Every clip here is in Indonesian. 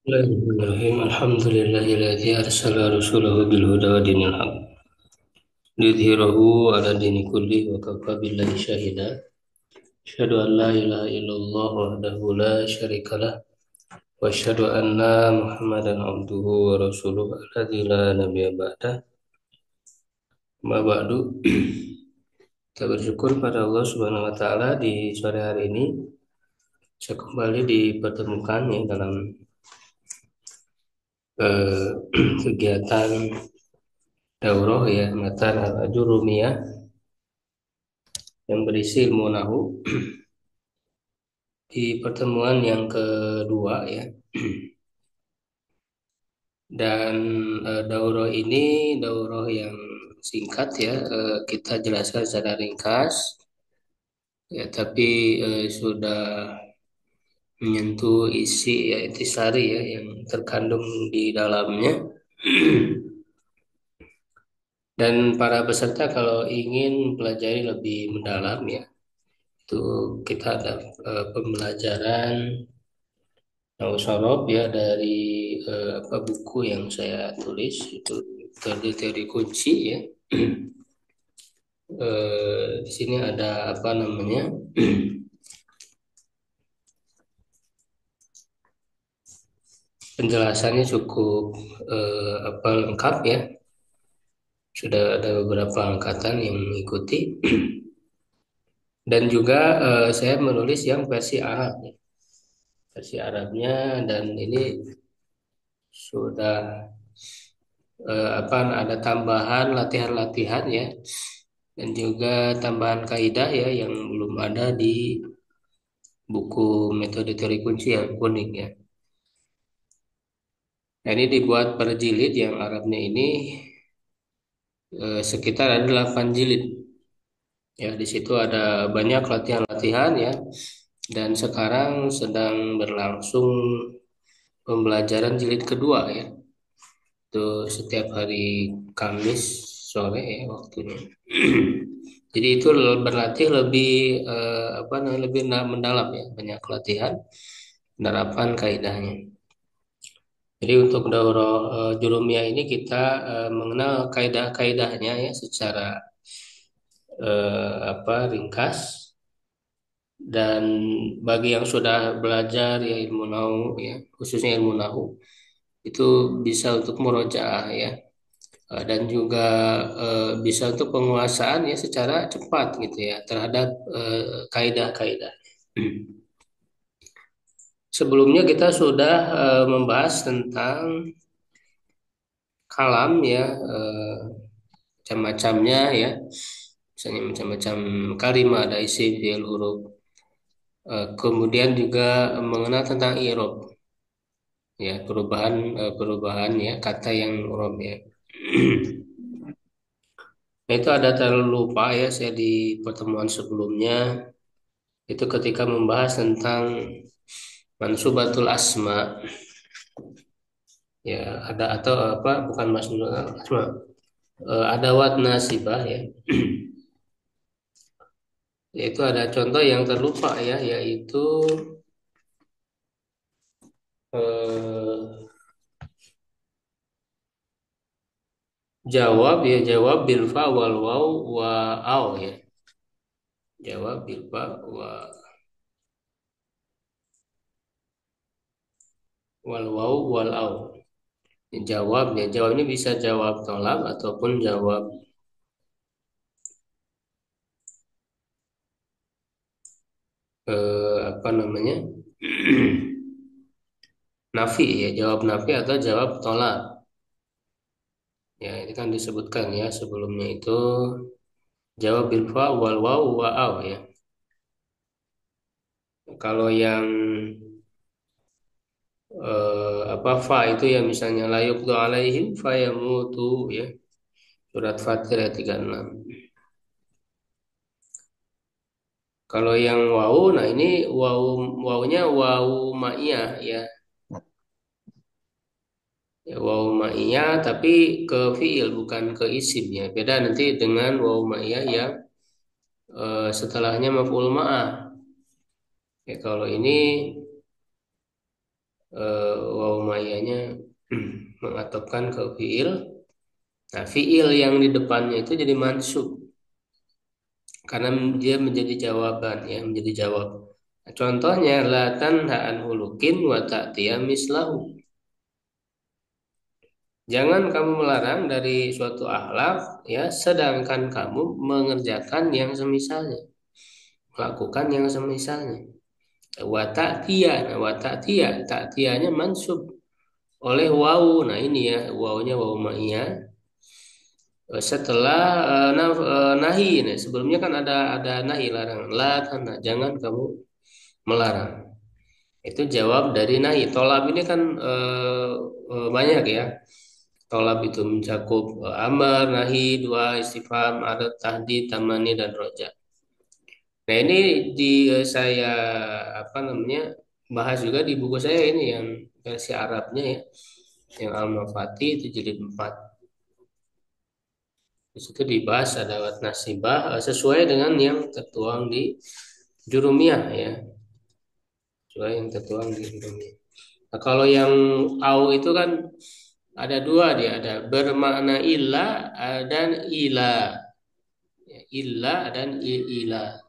Bismillahirrahmanirrahim. Alhamdulillahilladzi arsala rasulahu bil huda wa dinil haq. Lidhhirahu ala dini kulli wa kafa billahi syahida. Asyhadu an la ilaha illallah wahdahu la syarikalah wa asyhadu anna Muhammadan abduhu wa rasuluhu alladzi la nabiyya ba'dah. Ma ba'du. Kita bersyukur pada Allah Subhanahu wa taala di sore hari ini saya kembali dipertemukan ya dalam eh, kegiatan daurah ya matan al-ajurumiyah yang berisi ilmu nahu di pertemuan yang kedua ya. Dan daurah ini daurah yang singkat ya, kita jelaskan secara ringkas ya, tapi sudah menyentuh isi ya intisari ya yang terkandung di dalamnya. Dan para peserta kalau ingin pelajari lebih mendalam ya, itu kita ada pembelajaran Sorob ya dari apa buku yang saya tulis itu teori-teori kunci ya. Di sini ada apa namanya penjelasannya cukup apa lengkap ya. Sudah ada beberapa angkatan yang mengikuti dan juga saya menulis yang versi Arab ya. Versi Arabnya dan ini sudah apa ada tambahan latihan-latihan ya dan juga tambahan kaidah ya yang belum ada di buku metode teori kunci yang kuning ya. Nah, ini dibuat per jilid yang Arabnya ini sekitar ada 8 jilid. Ya, di situ ada banyak latihan-latihan ya. Dan sekarang sedang berlangsung pembelajaran jilid kedua ya. Itu setiap hari Kamis sore ya waktunya. Jadi itu berlatih lebih apa namanya lebih mendalam ya, banyak latihan penerapan kaidahnya. Jadi untuk daurah jurumiyah ini kita mengenal kaidah-kaidahnya ya secara apa ringkas dan bagi yang sudah belajar ya ilmu nahu ya khususnya ilmu nahu itu bisa untuk murojaah ya. Dan juga bisa untuk penguasaan ya secara cepat gitu ya terhadap kaidah-kaidah. Sebelumnya kita sudah membahas tentang kalam ya macam-macamnya ya. Misalnya macam-macam kalimat ada isim, fi'il, huruf. Kemudian juga mengenal tentang i'rab ya perubahan ya kata yang i'rab ya. Nah, itu ada terlupa ya saya di pertemuan sebelumnya itu ketika membahas tentang mansubatul asma ya ada atau apa bukan mansubatul asma ada wat nasibah ya. Yaitu ada contoh yang terlupa ya yaitu eh, jawab bil fa wal waw wa au ya. Jawab bil fa wal waw wal au. Jawab ini bisa jawab tolak ataupun jawab apa namanya nafi ya jawab nafi atau jawab tolak ya ini kan disebutkan ya sebelumnya itu jawab bil fa wal waw wa au ya. Kalau yang apa fa itu ya misalnya la yuqdu alaihim fa yamutu ya. Surat Fatir ayat 36. Kalau yang wau nah ini waunya wau ma'iyah ya. Ya wau ma'iyah tapi ke fiil bukan ke isim ya. Beda nanti dengan wau ma'iyah yang setelahnya maf'ul ma'ah. Ya kalau ini waw ma'iyahnya mengatopkan ke fiil. Nah, fiil yang di depannya itu jadi mansub karena dia menjadi jawaban ya, menjadi jawab. Nah, contohnya la tanha an hulukin wa ta'tiya mislahu. Jangan kamu melarang dari suatu akhlak ya, sedangkan kamu mengerjakan yang semisalnya, melakukan yang semisalnya. Wa ta'tiya, nah, wa ta'tiya, ta'tiyanya mansub oleh waw. Nah, ini ya, wawnya waw ma'iyah. Setelah nahi, nah, sebelumnya kan ada nahi larangan, la tanha, jangan kamu melarang. Itu jawab dari nahi. Tolab ini kan banyak ya. Tolab itu mencakup amar, nahi, dua, istifham, adat, tahdid, tamani, dan roja. Nah, ini saya apa namanya bahas juga di buku saya ini yang versi Arabnya ya, yang Al-Mafati itu jilid 4. Di situ dibahas ada wat nasibah sesuai dengan yang tertuang di Jurumiyah ya, sesuai yang tertuang di Jurumiyah. Nah, kalau yang au itu kan ada dua, dia ada bermakna illa dan ila. Ya, illa dan ila.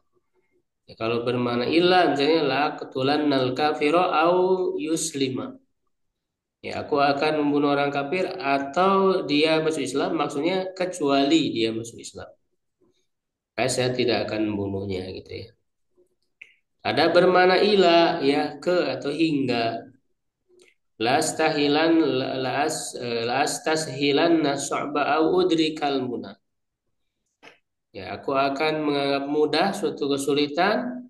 Ya, kalau bermakna illa misalnya la ketulan nal kafiro au yuslima. Ya, aku akan membunuh orang kafir atau dia masuk Islam, maksudnya kecuali dia masuk Islam. Saya tidak akan membunuhnya gitu ya. Ada bermakna ila ya, ke atau hingga. Lastahilan lastashilan nas'ba au udrikal muna. Ya, aku akan menganggap mudah suatu kesulitan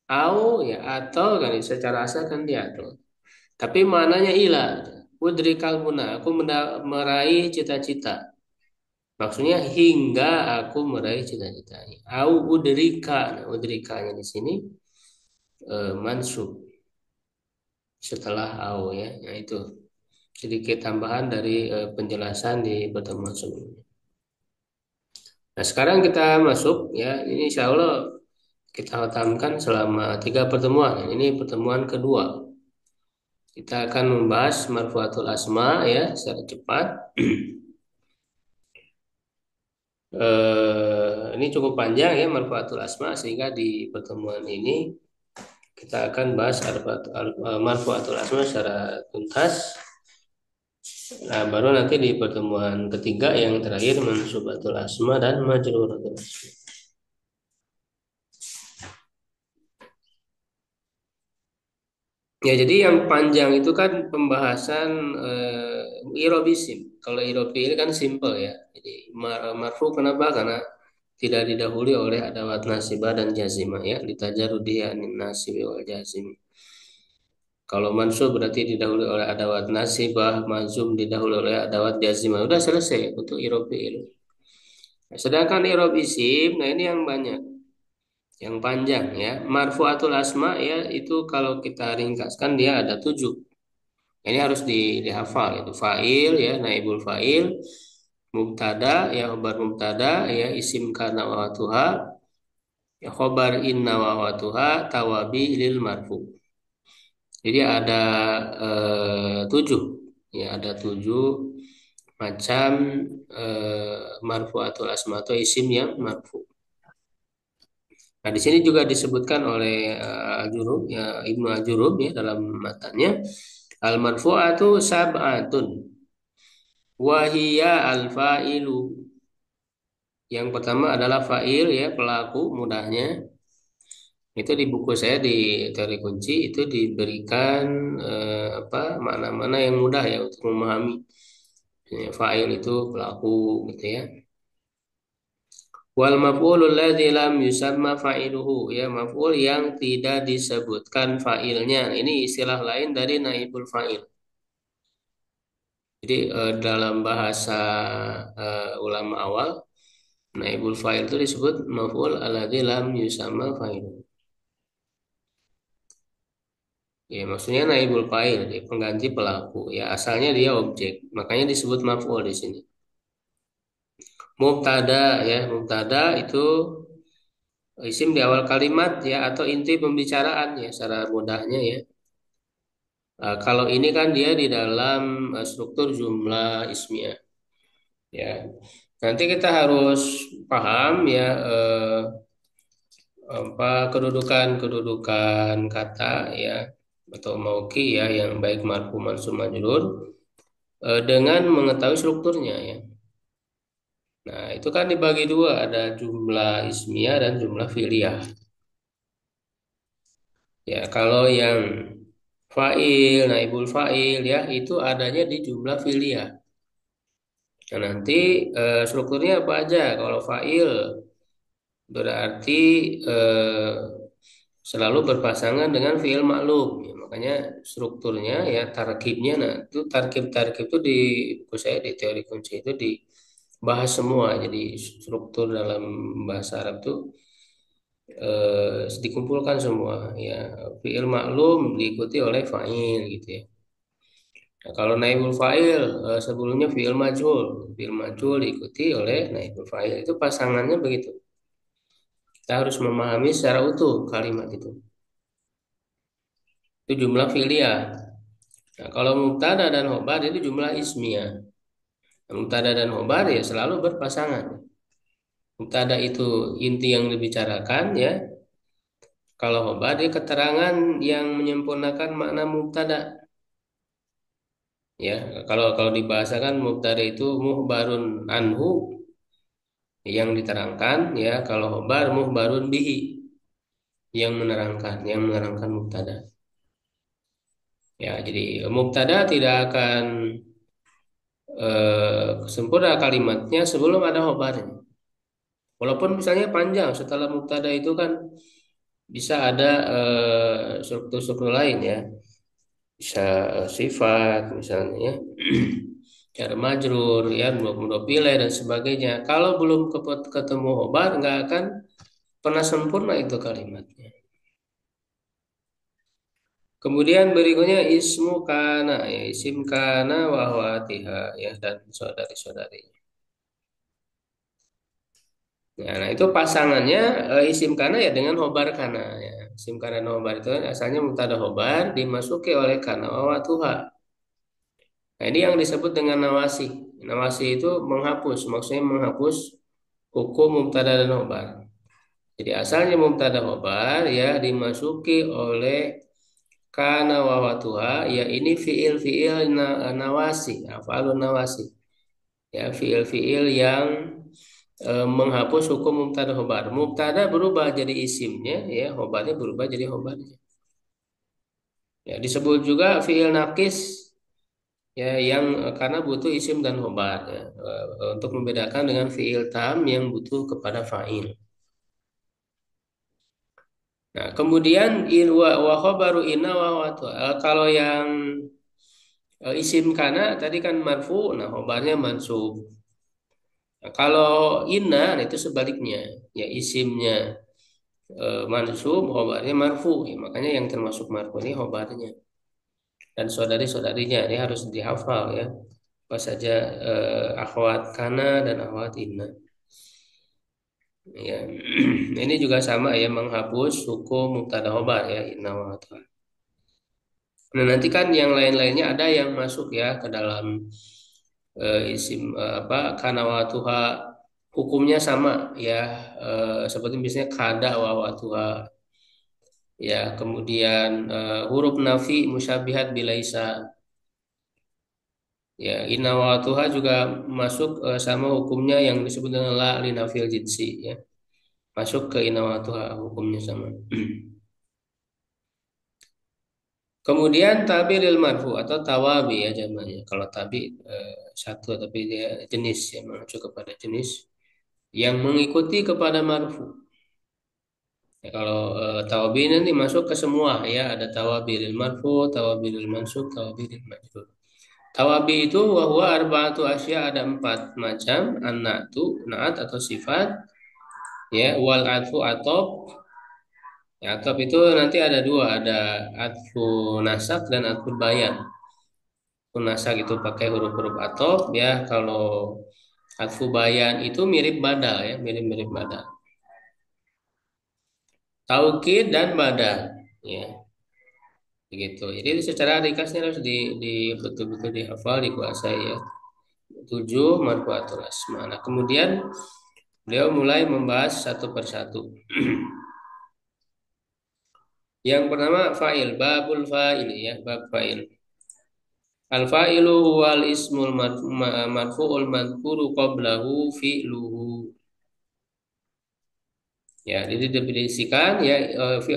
au ya, atau kan secara asal kan diatur. Tapi maknanya ila udrikal muna, aku meraih cita-cita. Maksudnya hingga aku meraih cita-cita. Au udrika, nah, udrikanya di sini mansub setelah au ya. Nah, itu sedikit tambahan dari penjelasan di pertemuan sebelumnya. Nah, sekarang kita masuk ya, ini insya Allah kita khatamkan selama 3 pertemuan. Ini pertemuan kedua. Kita akan membahas marfuatul asma ya secara cepat. Ini cukup panjang ya marfuatul asma, sehingga di pertemuan ini kita akan bahas marfuatul asma secara tuntas. Nah, baru nanti di pertemuan ketiga yang terakhir mansubatul asma dan majruratul asma. Ya, jadi yang panjang itu kan pembahasan irobisim. Kalau irobi ini kan simple ya. Jadi marfu kenapa? Karena tidak didahului oleh adawat nasibah dan jazimah ya. Ditajarudi anin nasibi wal jazim. Kalau mansub berarti didahului oleh adawat nasibah, mazum didahului oleh adawat jazimah. Udah selesai untuk irobi ini. Nah, sedangkan irob isim, nah ini yang banyak, yang panjang ya. Marfuatul asma ya, itu kalau kita ringkaskan dia ada 7. Ini harus dihafal, itu fa'il ya, naibul fa'il, mubtada ya, khobar mubtada ya, isim kana wa watuha ya, khobar inna wa watuha, tawabi lil marfu. Jadi ada 7 ya, ada 7 macam marfuatul asma atau isim yang marfu. Nah, di sini juga disebutkan oleh Al-Jurub ya, Ibnu Al-Jurub ya dalam matanya, al-marfu'atu sab'atun wahiyya al-fa'ilu. Yang pertama adalah fa'il ya, pelaku mudahnya. Itu di buku saya di teori kunci itu diberikan apa makna-makna yang mudah ya untuk memahami. Ya, fa'il itu pelaku gitu ya. Wal maf'ulul ladzi lam yusamma fa'iluhu ya, maf'ul yang tidak disebutkan fa'ilnya. Ini istilah lain dari naibul fa'il. Jadi dalam bahasa ulama awal, naibul fa'il itu disebut maf'ul alladzi lam yusamma fa'iluhu. Ya, maksudnya naibul fa'il, dia pengganti pelaku. Ya, asalnya dia objek, makanya disebut maf'ul di sini. Mubtada ya, mubtada itu isim di awal kalimat ya, atau inti pembicaraan ya secara mudahnya ya. Kalau ini kan dia di dalam struktur jumlah ismiyah ya. Nanti kita harus paham ya apa kedudukan kata ya atau mauki ya yang baik marfu mansub majrur dengan mengetahui strukturnya ya. Nah, itu kan dibagi dua, ada jumlah ismiyah dan jumlah fi'liyah. Ya, kalau yang fa'il, naibul fa'il ya itu adanya di jumlah fi'liyah. Nah, nanti strukturnya apa aja? Kalau fa'il berarti eh, selalu berpasangan dengan fi'il maklum. Ya, makanya strukturnya ya tarkibnya, nah itu tarkib-tarkib itu di buku saya di teori kunci itu dibahas semua. Jadi struktur dalam bahasa Arab itu dikumpulkan semua ya fi'il maklum diikuti oleh fa'il gitu ya. Nah, kalau naibul fa'il sebelumnya fi'il majhul diikuti oleh naibul fa'il itu pasangannya begitu. Kita harus memahami secara utuh kalimat itu jumlah fi'liyah. Nah, kalau mubtada dan khobar itu jumlah ismiyah. Nah, mubtada dan khobar ya selalu berpasangan. Mubtada itu inti yang dibicarakan ya. Kalau khobar dia keterangan yang menyempurnakan makna mubtada. Ya, kalau dibahasakan mubtada itu muhbarun anhu yang diterangkan ya, kalau khobar muhbarun bihi yang menerangkan mubtada. Ya, jadi mubtada tidak akan sempurna kalimatnya sebelum ada khobarnya. Walaupun misalnya panjang setelah mubtada itu kan bisa ada struktur-struktur lain ya, bisa sifat misalnya ya. Jar majrur ya mudhof ilaih dan sebagainya kalau belum ketemu khobar nggak akan pernah sempurna itu kalimatnya. Kemudian berikutnya ismu kana ya isim kana wa akhwatiha ya dan saudari-saudarinya. Ya, nah itu pasangannya isim kana ya dengan khobar kana ya. Isim kana dan khobar itu kan asalnya mubtada khobar dimasuki oleh kana wa watuha. Nah ini yang disebut dengan nawasi. Nawasi itu menghapus, maksudnya menghapus hukum mubtada dan khobar. Jadi asalnya mubtada khobar ya dimasuki oleh kana wawatuha ya ini fiil-fiil nawasi, afalun nawasi. Ya fiil-fiil yang menghapus hukum mubtada khobar. Mubtada berubah jadi isimnya ya, khobarnya berubah jadi khobarnya. Ya disebut juga fiil nakis ya yang karena butuh isim dan khobar ya, untuk membedakan dengan fiil tam yang butuh kepada fa'il. Nah, kemudian wa khabaru inna wa watu. Kalau yang isim kana tadi kan marfu, nah khobarnya mansub. Nah, kalau inna nah itu sebaliknya, ya isimnya mansub, khobarnya marfu. Ya, makanya yang termasuk marfu ini khobarnya dan saudari-saudarinya ini harus dihafal ya. Apa saja akhwat kana dan akhwat inna. Ya, ini juga sama ya menghapus hukum mubtada khobar ya inna wa watu. Nah, nanti kan yang lain-lainnya ada yang masuk ya ke dalam isim apa kanawatuha hukumnya sama ya seperti misalnya kada wawatuha ya kemudian huruf nafi musyabihat bilaisa ya inawatuha juga masuk sama hukumnya yang disebut dengan la linafil jinsi ya masuk ke inawatuha hukumnya sama. Kemudian tabiril marfu atau tawabi ya jamanya. Kalau tabi satu tapi dia jenis ya mengacu kepada jenis yang mengikuti kepada marfu. Ya, kalau tawabi nanti masuk ke semua ya ada tawabiril marfu, tawabiril mansub, tawabiril majrur. Tawabi itu wahwa arba'atu asya ada empat macam an-na'tu, naat atau sifat ya wal atfu atop ya atop itu nanti ada dua ada atfu nasak dan atfu bayan. Nasak itu pakai huruf-huruf atop ya kalau atfu bayan itu mirip badal ya mirip-mirip badal. Taukid dan badal ya. begitu. Jadi secara ringkasnya harus di betul-betul dihafal, dikuasai ya. Tujuh marfu'atul asma. Nah, kemudian beliau mulai membahas satu persatu. Yang pertama fa'il, babul fa'il ya, bab fa'il. Al fa'ilu huwal ismul marfu'ul madhkuru qablahu fi'luhu. Ya, jadi didefinisikan ya,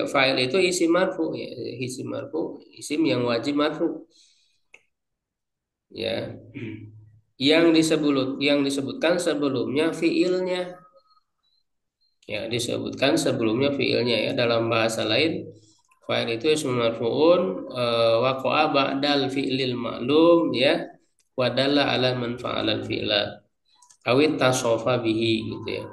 fa'il itu isim marfu ya, isim marfu, isim yang wajib marfu ya. Yang disebutkan sebelumnya fiilnya, ya disebutkan sebelumnya fiilnya ya. Dalam bahasa lain fa'il itu ismu marfu'un waqa'a ba'dal fi'lil ma'lum ya, wa dalla ala man fa'alal fi'la awit tasofa bihi gitu ya.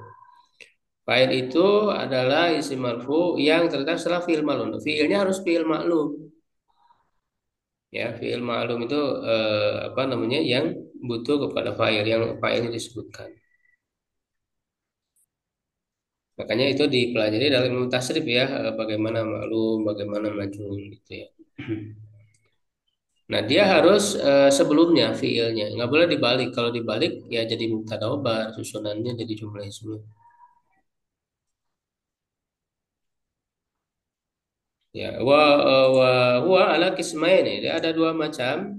Fa'il itu adalah isim marfu yang terletak setelah fi'il ma'lum. Fi'ilnya harus fi'il ma'lum ya. Fi'il ma'lum itu apa namanya, yang butuh kepada fa'il, yang fa'ilnya disebutkan. Makanya itu dipelajari dalam ilmu tasrif ya, bagaimana maklum, bagaimana majhul gitu ya. Nah, dia harus sebelumnya fiilnya, nggak boleh dibalik. Kalau dibalik ya jadi mubtada khobar, susunannya jadi jumlah ismi. Ya, wa ala kismain ini dia ada dua macam.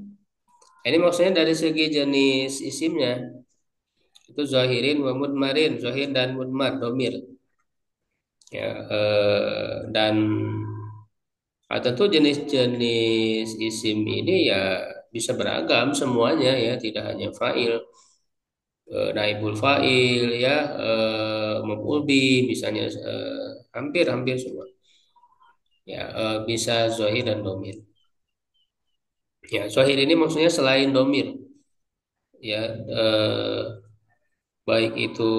Ini maksudnya dari segi jenis isimnya itu zahirin wa mudmarin, zahir dan mudmar, domir. Ya, dan tentu jenis-jenis isim ini ya bisa beragam semuanya ya, tidak hanya fa'il, naibul fa'il ya, maf'ul bih misalnya, hampir-hampir semua. Ya, bisa zahir dan domir. Ya, zahir ini maksudnya selain domir ya, baik itu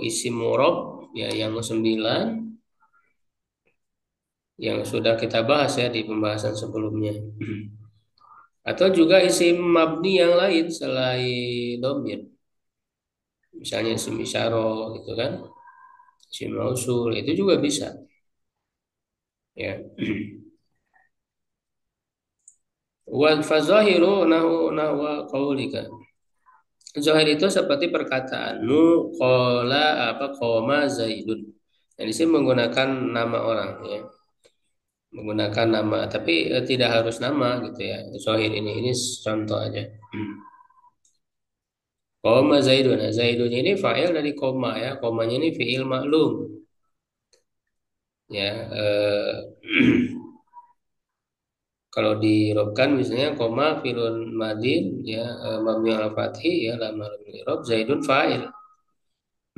isim murab ya yang sembilan yang sudah kita bahas ya di pembahasan sebelumnya. Atau juga isim mabni yang lain selain domir. Misalnya isim isyarah gitu kan, isim mausul itu juga bisa ya. Wal fazahiru nahwa qaulika. Zahir itu seperti perkataanmu qala apa qoma zaidun. Nah, di sini menggunakan nama orang ya. Menggunakan nama tapi tidak harus nama gitu ya. Zahir ini contoh aja. Qoma zaidun. Nah, zaidun ini fa'il dari koma ya. Komanya ini fi'il maklum ya. Kalau dirobkan misalnya koma filun madin ya, mabni al fathi ya, lam rob zaidun fa'il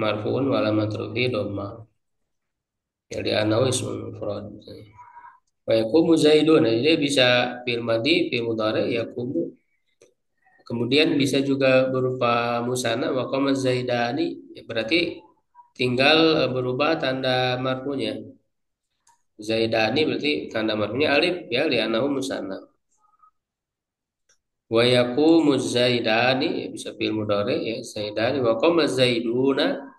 marfuun wala matrufi dhamma ya, di anau ismul mufrad. Wa yaqumu zaidun. Nah, jadi bisa fil madi fil mudhari yaqumu, kemudian bisa juga berupa musanna wa qama zaidani ya, berarti tinggal berubah tanda marfunya. Zaidani berarti tanda marfunya alif ya, li anau musanna. Wa yaqumu zaidani ya, bisa fi'il mudhari ya zaidani, wa qama zaiduna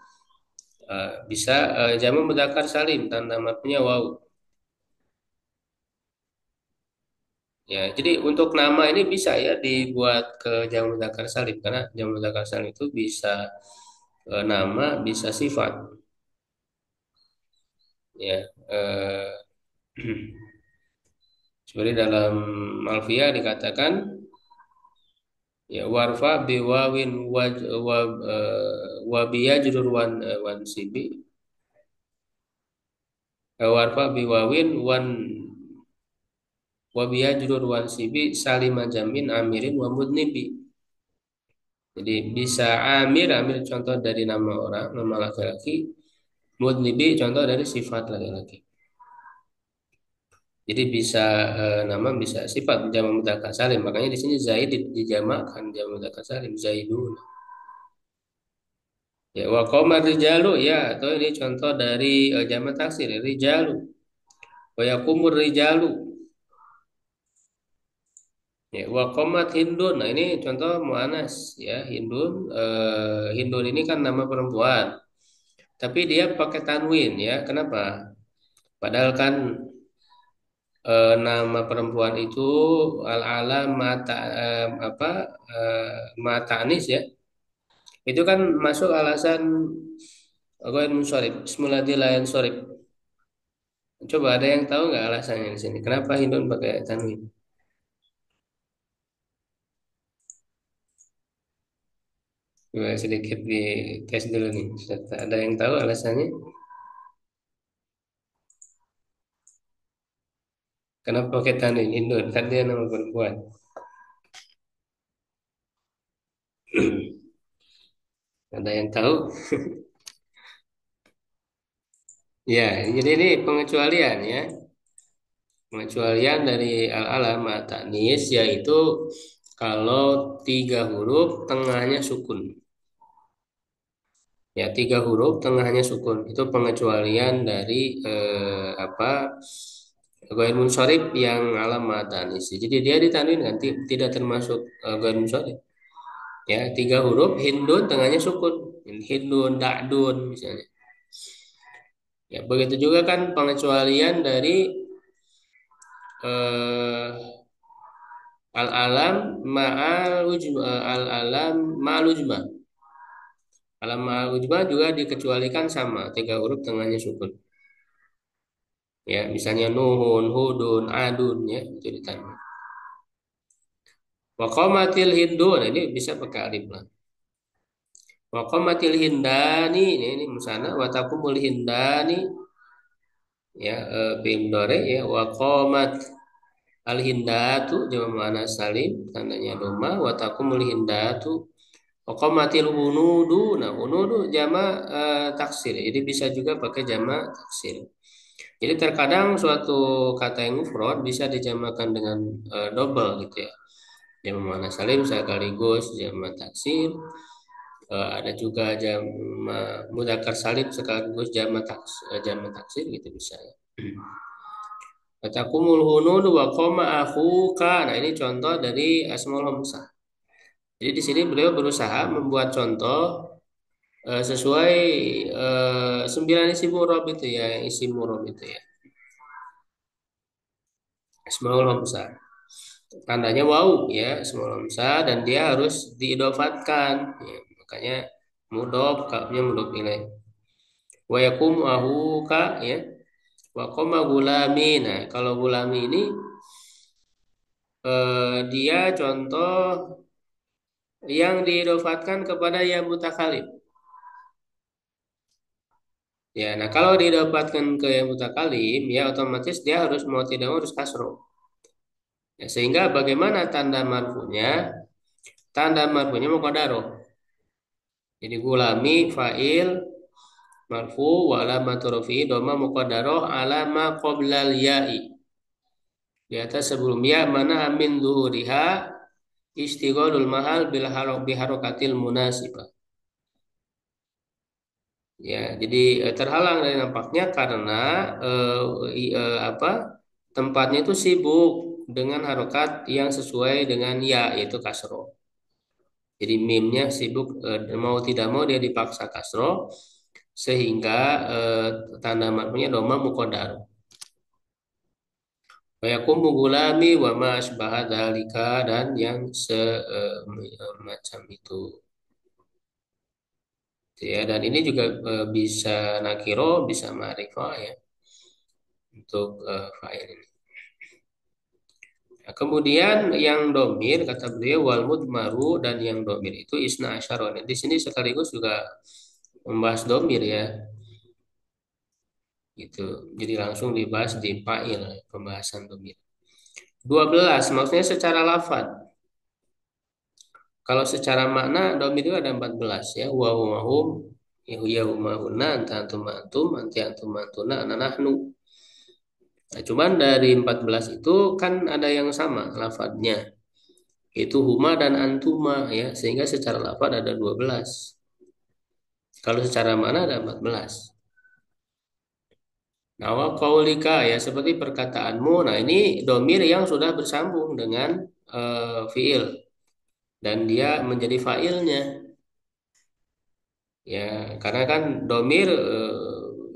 bisa jamak mudzakkar salim tanda matnya waw ya. Jadi untuk nama ini bisa ya dibuat ke jamak mudzakkar salim, karena jamak mudzakkar salim itu bisa nama, bisa sifat ya. eh, Seperti dalam Alfiyah dikatakan ya, warfa biwawin wa biyajrur wan sibi, warfa biwawin wa biyajrur wan sibi salima jamin amirin wa mudnibi. Jadi bisa amir contoh dari nama orang, nama laki-laki, mudnibi contoh dari sifat laki-laki. Jadi bisa nama, bisa sifat jamak mudzakkar salim. Makanya di sini zaid dijamakkan jamak mudzakkar salim zaidun. Ya, wa qamar rijalu ya, atau ini contoh dari jamak taksir rijalu. Wa yaqumur rijalu. Ya, wa qamat hindun. Nah, ini contoh muannas ya, hindun. Hindun ini kan nama perempuan, tapi dia pakai tanwin ya. Kenapa? Padahal kan nama perempuan itu al-ala mata apa mata anis ya. Itu kan masuk alasan ghair munsharif, ismuladzi la yansharif. Coba ada yang tahu nggak alasannya di sini? Kenapa Hindun pakai tanwin? Coba sedikit di tes dulu nih. Ada yang tahu alasannya? Kenapa pakai tanwin Hindun? Kan dia nama perempuan. Ada yang tahu? Ya, jadi ini pengecualian ya. Pengecualian dari al-alamah ta'nis yaitu kalau tiga huruf tengahnya sukun. Ya, tiga huruf tengahnya sukun. Itu pengecualian dari ghair munsharif yang alamat ta'nis. Jadi dia ditanwin kan tidak termasuk ghair munsharif. Ya, tiga huruf hindun tengahnya sukun. Hindun, da'dun misalnya. Ya, begitu juga kan pengecualian dari eh, al-alam al-alam ma'al ujma. Alam ma'al ujma juga dikecualikan sama tiga huruf tengahnya sukun. Ya, misalnya nuhun, hudun, adun ya itu ditambah. Wa qamatil hindun ini bisa pakai alif lam. Wa qamatil hindani ini musana wa taqumul hindani ya fi'il mudhari ya wa qamat al hindatu jama mana salim tandanya doma wa taqumul hindatu. Qamatil hunudu. Nah, hunudu jama taksir. Jadi bisa juga pakai jama taksir. Jadi terkadang suatu kata yang mufrad bisa dijamakan dengan double gitu ya. Jama muannas salim sekaligus jama taksir. Ada juga jama mudzakkar salim sekaligus jama taksir gitu bisa ya. Katakumul hunudu wa qama akhuka. Nah, ini contoh dari asmaul hamzah. Jadi di sini beliau berusaha membuat contoh sesuai sembilan isi murab itu ya, isi murab itu ya. Ismaul Hamzah. Tandanya wau ya, Ismaul Hamzah dan dia harus diidofatkan. Ya, makanya mudof, kaknya mudof ilaih. Wa yakum ahuka ya. Wa qoma gulami. Nah, kalau gulami ini dia contoh yang diidofatkan kepada ya mutakalim. Ya, nah kalau didapatkan ke yang mutakalim, ya otomatis dia harus mau tidak mau harus kasro. Ya, sehingga bagaimana tanda marfunya? Tanda marfunya muqaddarah. Jadi gulami fa'il marfu wa alamatu rafi'i dhamma muqaddarah ala ma qoblal ya'i. Di atas sebelum ya mana amin zuhuriha istighalul mahal biharokatil munasibah. Ya, jadi terhalang dari nampaknya karena apa tempatnya itu sibuk dengan harokat yang sesuai dengan ya yaitu kasro. Jadi mimnya sibuk mau tidak mau dia dipaksa kasro sehingga tanda maknanya doma mukodar. Wa yaqumu gulami wa ma asbaha dzalika dan yang semacam itu. Ya, dan ini juga bisa nakiro, bisa ma'rifah ya untuk fa'il ini. Nah, kemudian yang domir kata beliau wal mudmaru dan yang domir itu isna asyara. Nah, di sini sekaligus juga membahas domir ya, gitu. Jadi langsung dibahas di fa'il pembahasan domir. 12 maksudnya secara lafad. Kalau secara makna domir itu ada 14 ya. Wa hum hum ya huma hunna anta antum antum anti antum antuna ana nahnu. Nah, cuman dari 14 itu kan ada yang sama lafadnya. Itu huma dan antuma ya, sehingga secara lafad ada 12. Kalau secara makna ada 14. Nah, wa qaulika ya seperti perkataanmu. Nah, ini domir yang sudah bersambung dengan fiil dan dia menjadi failnya. Ya, karena kan domir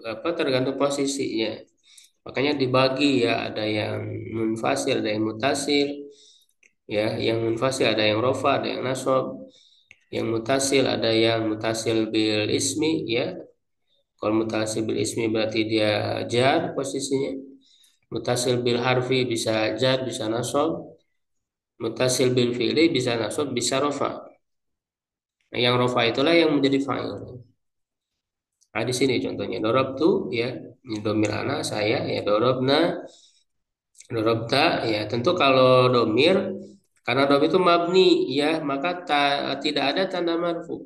apa tergantung posisinya. Makanya dibagi ya, ada yang munfasil, ada yang mutasil. Ya, yang munfasil ada yang rofa, ada yang nasab. Yang mutasil ada yang mutasil bil ismi ya. Kalau mutasil bil ismi berarti dia jar posisinya. Mutasil bil harfi bisa jar, bisa nasab. Mutasil bil fi'li bisa nasab, bisa rofa. Nah, yang rofa itulah yang menjadi fa'il. Nah, di sini contohnya dorobtu ya, ini domir anak saya ya, dorobna, dorobta ya. Tentu kalau domir, karena domir itu mabni ya, maka tidak ada tanda marfu,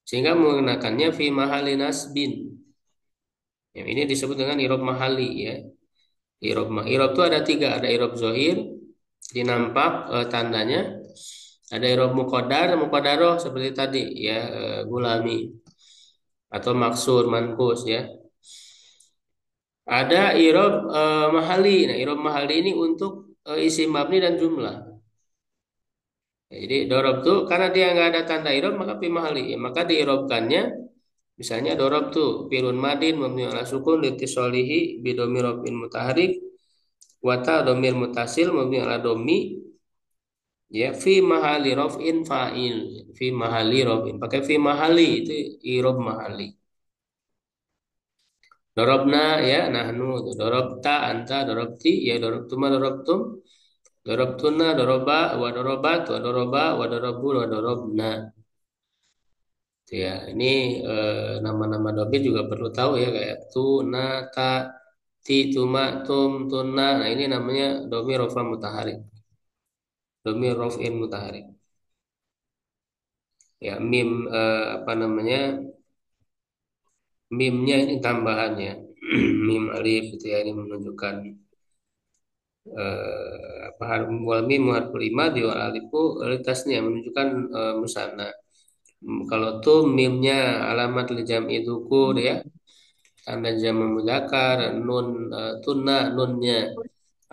sehingga menggunakannya fi mahali nasbin. Ya, ini disebut dengan irob mahali ya. Irob itu ada tiga, ada irob zohir, dinampak tandanya. Ada irob mukodar, mukodaroh seperti tadi ya, gulami atau maksur, mankus ya. Ada irob mahali. Nah, irob mahali ini untuk isim mabni dan jumlah. Ya, jadi dorob tuh karena dia nggak ada tanda irob maka fi mahali. Ya, maka diirobkannya misalnya dorob tuh firun madin mabni ala sukun litisolihi bidomir robin mutaharik wata domir mutasil mabni ala domi ya fi mahali rofin fa'il fi mahali rofin pakai fi mahali itu irob mahali. Dorobna ya nahnu, dorobta anta, dorobti ya, dorobtuma dorobtum, dorobtuna doroba wa dorobat wa doroba wa dorobun wa dorobna. Itu ya, ini nama-nama domir juga perlu tahu ya, kayak tu, na, ta, ti, tuma, tum, tuna. Nah, ini namanya domir rofa mutaharik, domir rofin mutaharik. Ya, mim apa namanya? Mimnya ini tambahannya. Mim alif itu ya, ini menunjukkan apa wal mim harful lima di wal alifu tasnya menunjukkan musanna. Kalau tuh mimnya alamat li jam'i dzukur ya, tanda jamak mudzakkar, nun tunna nunnya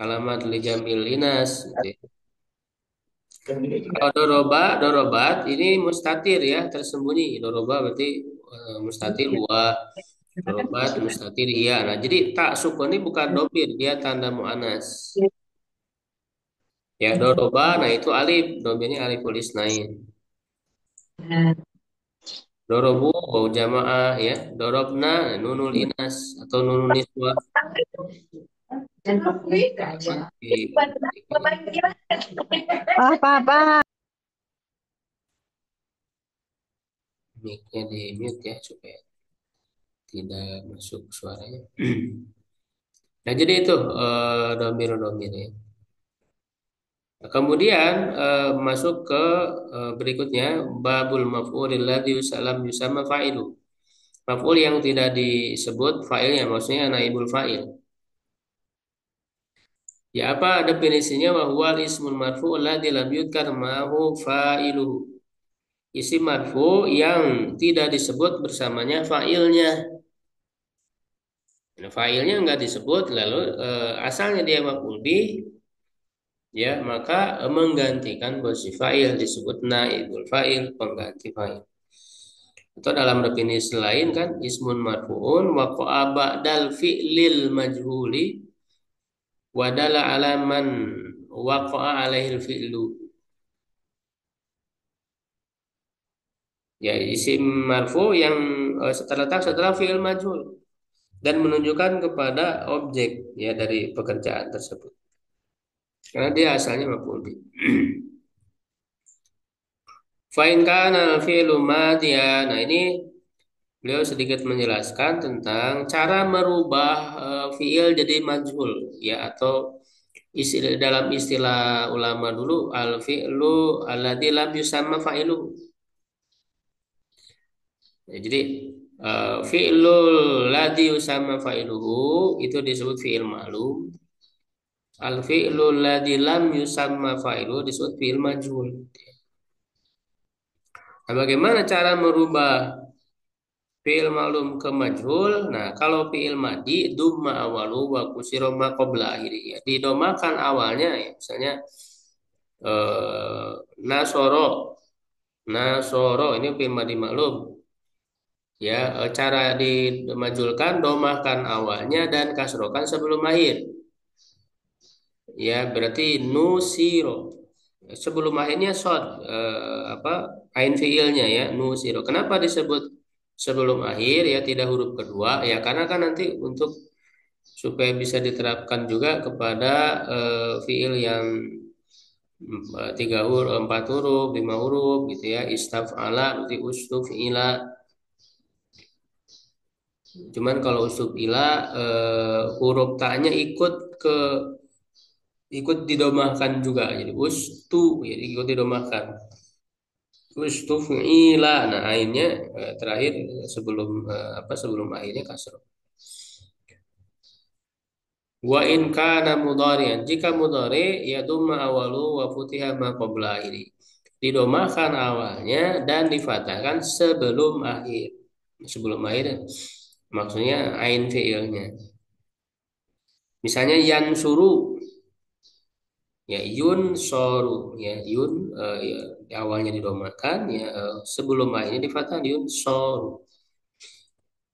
alamat li jam'il inas gitu ya. Kalau doroba, dorobat ini mustatir ya, tersembunyi. Doroba berarti mustatir wa, dorobat mustatir iya. Nah, jadi tak sukun ini bukan domir, dia tanda muannas. Ya, doroba, nah itu alif, domirnya aliful isnain. Dorobu, bau jamaah ya. Dorobna, nunul inas atau nunul niswah. Apa-apa. Mic-nya di mute ya supaya tidak masuk suaranya. Nah, jadi itu domir-domir ya. Nah, kemudian masuk ke berikutnya babul maf'ulil ladzi yusalam yusamma fa'ilu. Maf'ul yang tidak disebut fa'ilnya, maksudnya naibul fa'il. Ya apa definisinya bahwa ismun marfu' ladzi lam yudkar ma'hu fa'iluhu. Isim marfu yang tidak disebut bersamanya fa'ilnya. Nah, fa'ilnya nggak disebut lalu asalnya dia maf'ul bih ya maka menggantikan posisi fa'il disebut naibul fa'il, pengganti fa'il. Atau dalam definisi lain kan ismun marfu'un waqa'a ba'dal fi'lil majhuli wadala alaman waqa'a alaihil fi'lu. Ya isim marfu yang terletak setelah fi'il majhul dan menunjukkan kepada objek ya dari pekerjaan tersebut. Karena dia asalnya maf'ul bih. Fa in kana fi'lu madhiya. Nah, ini beliau sedikit menjelaskan tentang cara merubah fiil jadi majhul ya, atau dalam istilah ulama dulu al fi'lu alladzi lam yusamma fa'ilu. Ya, jadi fi'lul ladzi yusamma fa'iluhu itu disebut fi'il ma'lum. Al fi'lu ladzi lam yusamma fa'iluhu disebut fi'il majhul. Nah, bagaimana cara merubah fi'il ma'lum ke majhul? Nah, kalau fi'il madi dumma awalu wa kusiro ma qabla akhiri ya. Didomakan awalnya ya, misalnya nasoro. Nasoro ini fi'il madi ma'lum. Ya, cara dimajulkan domahkan awalnya dan kasrokan sebelum akhir. Ya, berarti nusiro. Sebelum akhirnya shod apa ain fiilnya ya nusiro. Kenapa disebut sebelum akhir ya tidak huruf kedua? Ya karena kan nanti untuk supaya bisa diterapkan juga kepada fiil yang tiga huruf, empat huruf, lima huruf gitu ya. Istaf'ala, berarti ustuf'ila. Cuman kalau ustuf'ila huruf taknya ikut didomahkan juga. Jadi jadi ikut didomahkan. Ustuf'ila. Nah, akhirnya terakhir sebelum sebelum akhirnya kasroh. Wa in kana mudhari'an. Jika mudhari ya dumma awalu wa futiha ma qabla akhiri. Didomahkan awalnya dan difathahkan sebelum akhir. Sebelum akhir maksudnya ain fiilnya. Misalnya yansuru ya yun soru ya yun ya, awalnya didomahkan ya sebelum akhirnya difathah yun soru.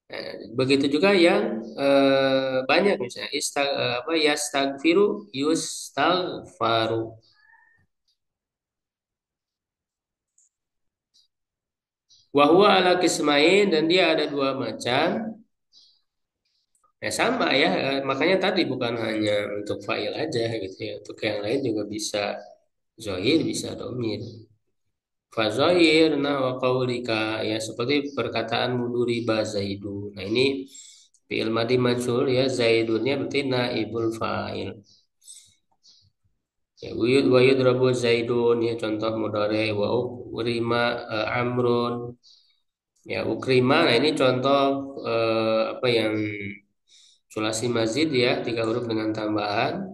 Nah, begitu juga yang banyak misalnya yastagfiru yustagfaru. Wahwa ala kismain dan dia ada dua macam. Ya sama ya, makanya tadi bukan hanya untuk fa'il aja gitu ya. Untuk yang lain juga bisa zohir, bisa domir. Fazohir na wa qaulika ya seperti perkataan muduriba zaidu. Nah ini fi'il madi majhul ya zaidunnya berarti naibul fa'il. Ya, wa yudrabu zaidun ya contoh mudhari wa ukrima amrun ya ukrima nah ini contoh apa yang sulasi mazid ya tiga huruf dengan tambahan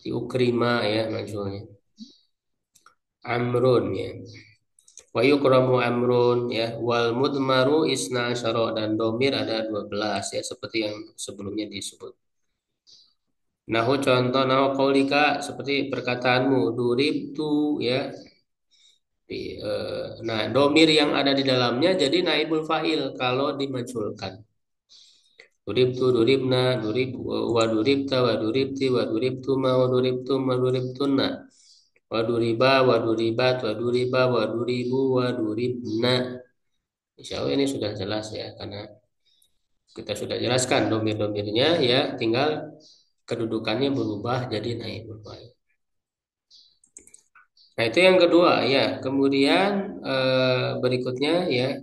di ukrima ya maksudnya amrun ya wa yukramu amrun ya wal mudmaru isna asyara dan domir ada 12 ya seperti yang sebelumnya disebut. Nahu contoh nahu qaulika seperti perkataanmu durib tu ya. Nah, domir yang ada di dalamnya jadi naibul fa'il kalau dimajhulkan. Duribtu, duribna, wa duribta, wa duribti, wa duribtuma, wa duribtum, wa duribtunna. Wa duriba, wa duribat, wa duriba, wa duribu, wa duribna. Insya Allah ini sudah jelas ya, karena kita sudah jelaskan domir-domirnya ya, tinggal kedudukannya berubah jadi naibul fa'il. Nah, itu yang kedua ya. Kemudian berikutnya ya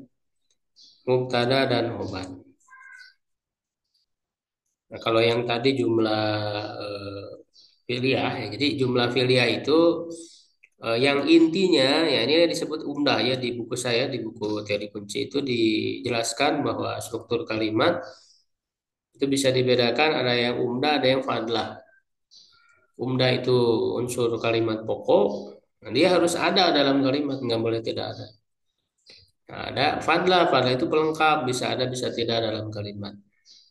mubtada dan khobar. Nah, kalau yang tadi jumlah eh, filia, ya, jadi jumlah filia itu yang intinya, ya ini disebut umdah ya di buku saya, di buku teori kunci itu dijelaskan bahwa struktur kalimat itu bisa dibedakan ada yang umdah, ada yang fadlah. Umdah itu unsur kalimat pokok, nah, dia harus ada dalam kalimat, nggak boleh tidak ada. Nah, ada fadlah itu pelengkap, bisa ada, bisa tidak dalam kalimat.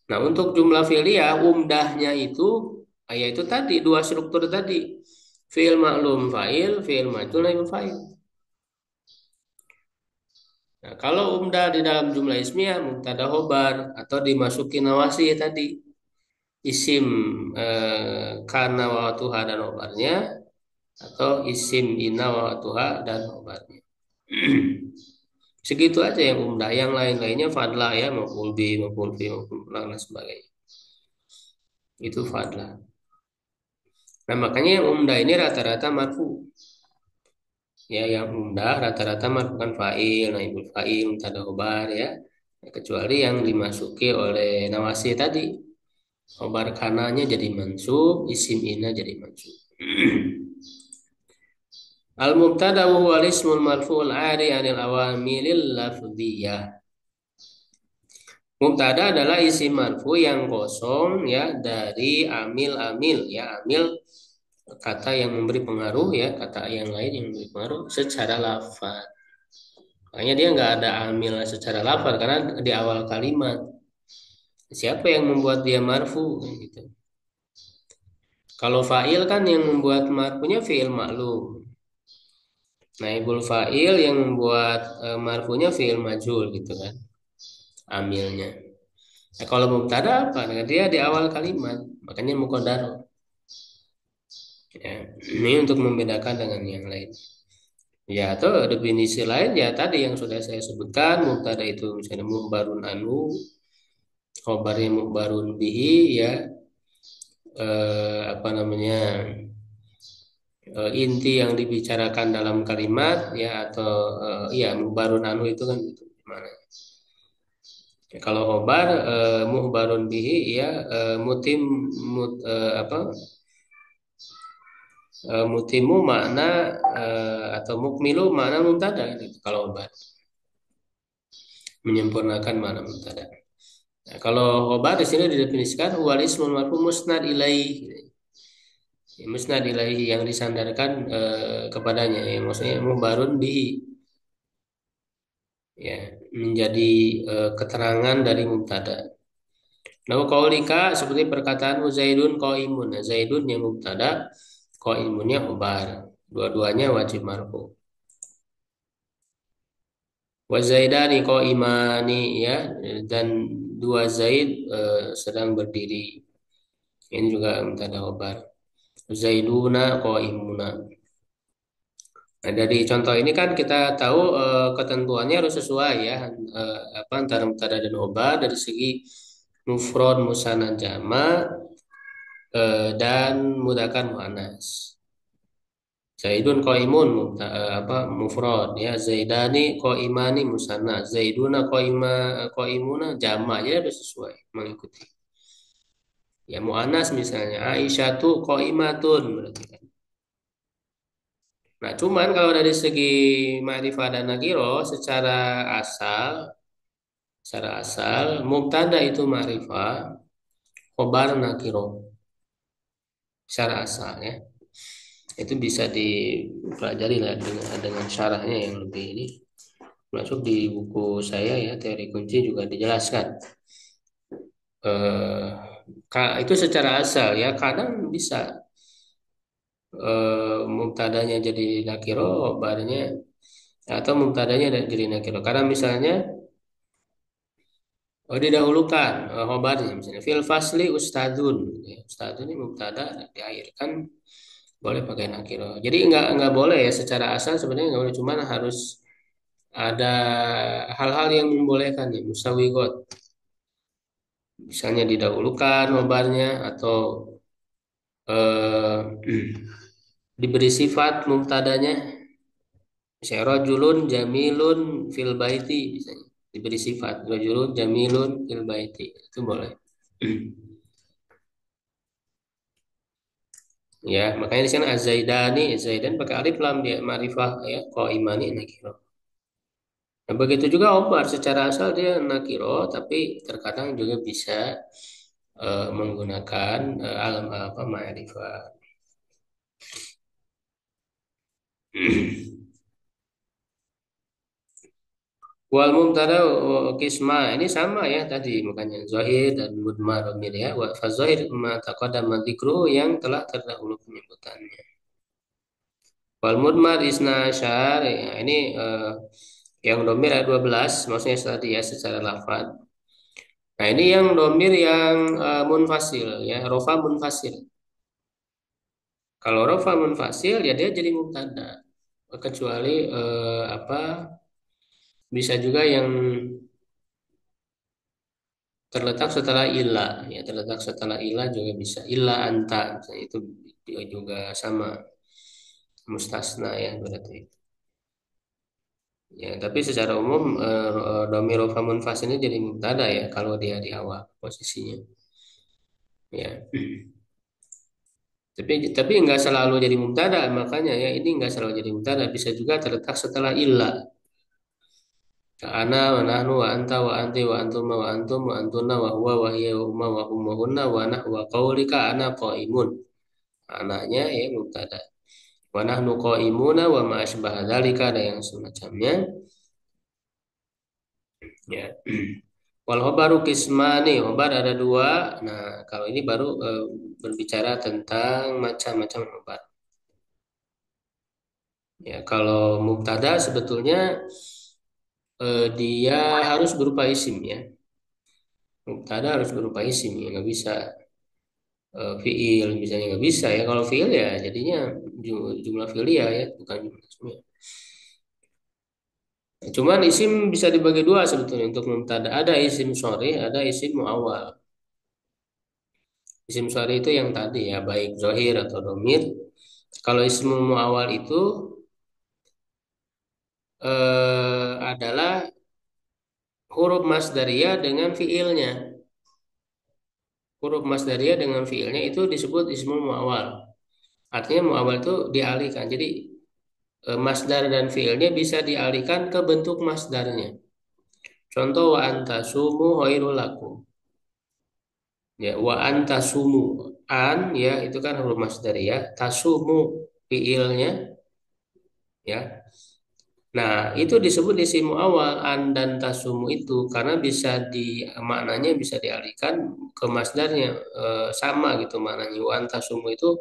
Nah, untuk jumlah filia, umdahnya itu, yaitu tadi, dua struktur tadi. Fi'il maklum fa'il, fi'il majhul naibul fa'il. Nah, kalau umdah di dalam jumlah ismiyah, mubtada khobar, atau dimasuki nawasi tadi, isim kana wa tuha dan khobarnya, atau isim ina wa tuha dan khobarnya. Segitu aja yang umdah, yang lain-lainnya fadlah ya, maupun bi, maupun fi, maupun dan sebagainya. Itu fadlah. Nah, makanya yang umdah ini rata-rata marfu. Ya, yang umdah rata-rata marfukan fa'il, naibul fa'il, mubtada khobar ya. Kecuali yang dimasuki oleh nawasi tadi. Khobar kananya jadi mansub, isim ina jadi mansub. Al-mubtada wa huwa ismul marfu'ul 'ari 'anil awamilil lafdhiyah. Mubtada adalah isim marfu yang kosong ya dari amil-amil ya amil kata yang memberi pengaruh ya kata yang lain yang memberi pengaruh secara lafaz. Makanya dia nggak ada amil secara lafaz karena di awal kalimat. Siapa yang membuat dia marfu gitu. Kalau fa'il kan yang membuat marfunya fi'il maklum. Naibul fa'il yang membuat marfunya fi'il majhul gitu kan. amilnya. Nah, kalau mubtada apa? Nah, dia di awal kalimat, makanya muqaddar. Ya, ini untuk membedakan dengan yang lain. Ya, atau definisi lain ya tadi yang sudah saya sebutkan, mubtada itu misalnya mukhbarun anhu, khobarnya mukhbarun bihi, ya, apa namanya, inti yang dibicarakan dalam kalimat, ya, atau ya mukhbarun anhu itu kan gitu gimana. Ya, kalau khobar mukhbarun bihi, ya, mutim apa, mutimu makna, atau mukmilu makna mubtada gitu, kalau khobar menyempurnakan makna mubtada. Nah, kalau khobar di sini didefinisikan wal ismul marfu musnad ilaih. Musnad ilaih yang disandarkan kepadanya, ya, maksudnya mubarun di, ya, menjadi keterangan dari mubtada. Nah, qaulika seperti perkataanmu Zaidun qaimun. Nah, Zaidun yang mubtada, qaimunnya khobar. Dua-duanya wajib marfu. Wa zaidani qaimani, ya, dan dua Zaid sedang berdiri. Ini juga mubtada khobar. Zaiduna qaimuna. Nah, dari contoh ini kan kita tahu ketentuannya harus sesuai, ya, apa, antara mubtada dan khobar dari segi mufrad, musanna, jama, dan mudzakkar muannas. Zaidun qaimun apa, mufrad, ya, zaidani qaimani musanna, zaiduna qaimuna jama, ya harus sesuai mengikuti. Ya, muannas misalnya Aisyatu qaimatun berarti kan. Nah, cuman kalau dari segi ma'rifah dan nakiro secara asal mubtada itu ma'rifah, khobar nakiro secara asal, ya. Itu bisa dipelajari lah dengan syarahnya yang lebih ini. Masuk di buku saya, ya, teori kunci juga dijelaskan. Eh, itu secara asal, ya, kadang bisa mubtadanya jadi nakiro, khobarnya, atau mubtadanya jadi nakiro. Karena misalnya, oh, didahulukan khobarnya misalnya fil fasli ustadun, ya, ustadun ini mubtada diakhirkan, boleh pakai nakiro. Jadi nggak boleh, ya, secara asal sebenarnya nggak boleh, cuman harus ada hal-hal yang membolehkan, ya, musawigot, misalnya didahulukan khobarnya, atau diberi sifat mubtadanya, misalnya rajulun jamilun fil baiti, misalnya diberi sifat rajulun jamilun fil baiti, itu boleh. Ya, makanya di sana az-zaidani, zaidan pakai alif lam, dia ma'rifah, ya, qaimani nakiro. Nah, begitu juga obar secara asal dia nakiro, tapi terkadang juga bisa menggunakan alam apa ma'rifah. Wal mubtada kisma ini sama, ya, tadi makanya zahir dan mudmar dhamir, ya, wa fa zahir ma taqaddama dzikru yang telah terdahulu penyebutannya. Wal mudmar isna asyar, ya, ini yang domir ada 12, maksudnya tadi, ya, secara lafaz. Nah, ini yang domir yang munfasil, ya, rofa munfasil. Kalau rofa munfasil, ya, dia jadi mubtada, kecuali apa, bisa juga yang terletak setelah ilah, ya, terletak setelah ilah juga bisa, ilah anta misalnya, itu dia juga sama mustasna, ya, berarti, ya, tapi secara umum dhamir rofa munfasil ini jadi mubtada, ya, kalau dia di awal posisinya, ya. Tapi nggak selalu jadi mubtada, makanya, ya, ini nggak selalu jadi mubtada, bisa juga terletak setelah ilah. Ana wa nahnu wa anta wa anti wa antuma wa antum wa antuna wa huwa wa hiya wa huma wa hum wa hunna wa nahwa qaulika ana qaimun. Anaknya, ya, mubtada. Wa nahnu qaimuna wa ma asbaha dzalika, ada yang semacamnya, ya. Wal khobaru kismani, khobar ada dua. Nah, kalau ini baru berbicara tentang macam-macam khobar. Ya, kalau mubtada sebetulnya dia harus berupa isim, ya. Mubtada harus berupa isim ya, nggak bisa fiil misalnya nggak bisa ya. Kalau fiil ya jadinya jumlah fi'liyah ya, bukan jumlah ismiyah. Cuman isim bisa dibagi dua sebetulnya untuk mubtada. Ada isim sorry, ada isim muawwal. Isim sorry itu yang tadi ya, baik zohir atau domir. Kalau isim muawwal itu adalah huruf masdariyah dengan fiilnya. Huruf masdariyah dengan fiilnya itu disebut ismul muawwal. Artinya muawwal itu dialihkan. Jadi masdar dan fiilnya bisa dialihkan ke bentuk masdarnya. Contoh wa antasumu khairul lakum. Ya, wa antasumu an ya itu kan huruf masdariyah, tasumu fiilnya ya. Nah, itu disebut isim muawwal an dan tasumu itu karena bisa di maknanya bisa dialihkan ke masdarnya sama gitu maknanya. Wa antasumu itu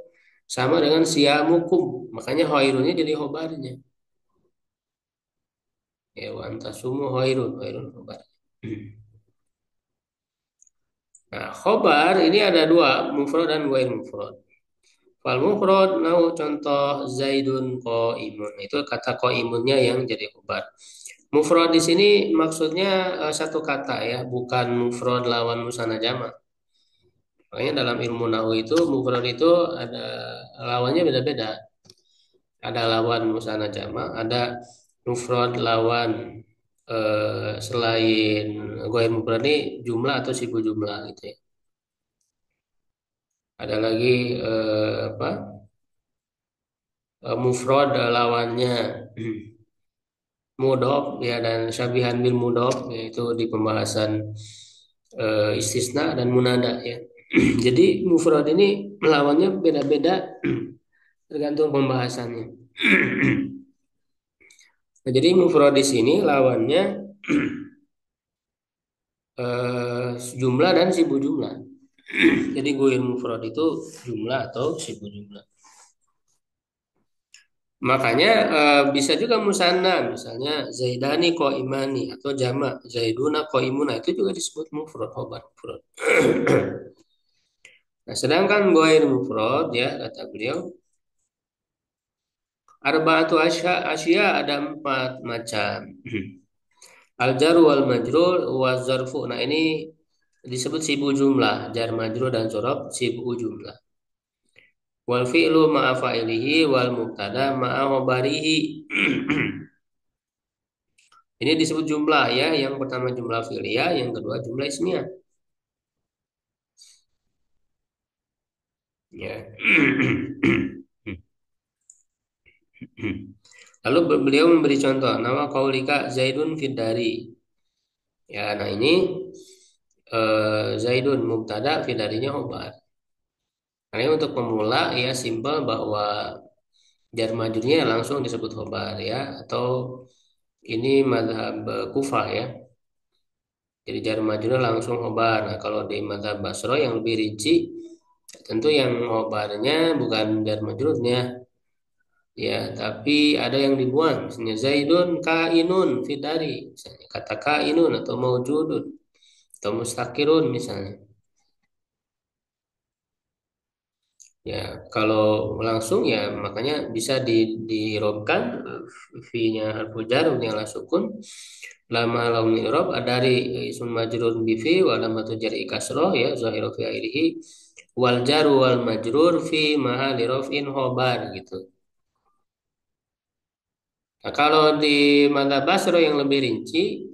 sama dengan siamukum. Makanya khairunnya jadi khobarnya. Ya, wa antasumu khairun khobar. Nah, khobar ini ada dua, mufrad dan ghair mufrad. Fal mufrad nahu contoh Zaidun qaimun. Itu kata qaimunnya yang jadi khobar. Mufrad di sini maksudnya satu kata ya, bukan mufrad lawan musana jamak. Makanya dalam ilmu nahwu itu mufrad itu ada lawannya beda-beda. Ada lawan musana jamak, ada mufrad lawan selain ghair mufrad ini jumlah atau sibu jumlah gitu ya. Ada lagi apa? Mufrad lawannya mudhof ya dan syabihan bil mudhof yaitu di pembahasan istisna dan munada ya. Jadi mufrad ini lawannya beda-beda tergantung pembahasannya. Nah, jadi mufrad di sini lawannya jumlah dan sibu jumlah. Jadi guir mufrad itu jumlah atau sibu jumlah. Makanya bisa juga musanna, misalnya Zaidani qaimani atau jamak Zaiduna qaimuna itu juga disebut mufrad, khobar mufrad. Nah, sedangkan ghair mufrad ya kata beliau arba'atu asya ada empat macam. Al jar wal majrur wa zarfu. Nah, ini disebut sibu jumlah, jar majrur dan dzaraf sibu jumlah. Wal fi'lu ma'a fa'ilihi wal mubtada ma'a khabarihi. Ini disebut jumlah ya, yang pertama jumlah fi'liyah, yang kedua jumlah ismiyah. Ya. Lalu beliau memberi contoh nama kaulika Zaidun Fidari. Ya, nah ini Zaidun mubtada fidarinya khobar. Karena untuk pemula ya simpel bahwa jar majrurnya langsung disebut khobar ya atau ini mazhab Kufah ya. Jadi jar majrurnya langsung khobar. Nah, kalau di mazhab Basra yang lebih rinci tentu yang khobarnya bukan jar majrurnya ya, tapi ada yang dibuang. Misalnya Zaidun kainun fidari, misalnya kata kainun atau maujudun atau mustakirun misalnya. Ya, kalau langsung ya makanya bisa dirobkan fi-nya harfu jar yang la sukun lama lam i'rab dari ism majrur bi fi wa alamatu jar'i kasrah ya zahiru fi akhirih wal jar wal majrur fi mahalli raf'in khobar gitu. Nah, kalau di madzhab Basra yang lebih rinci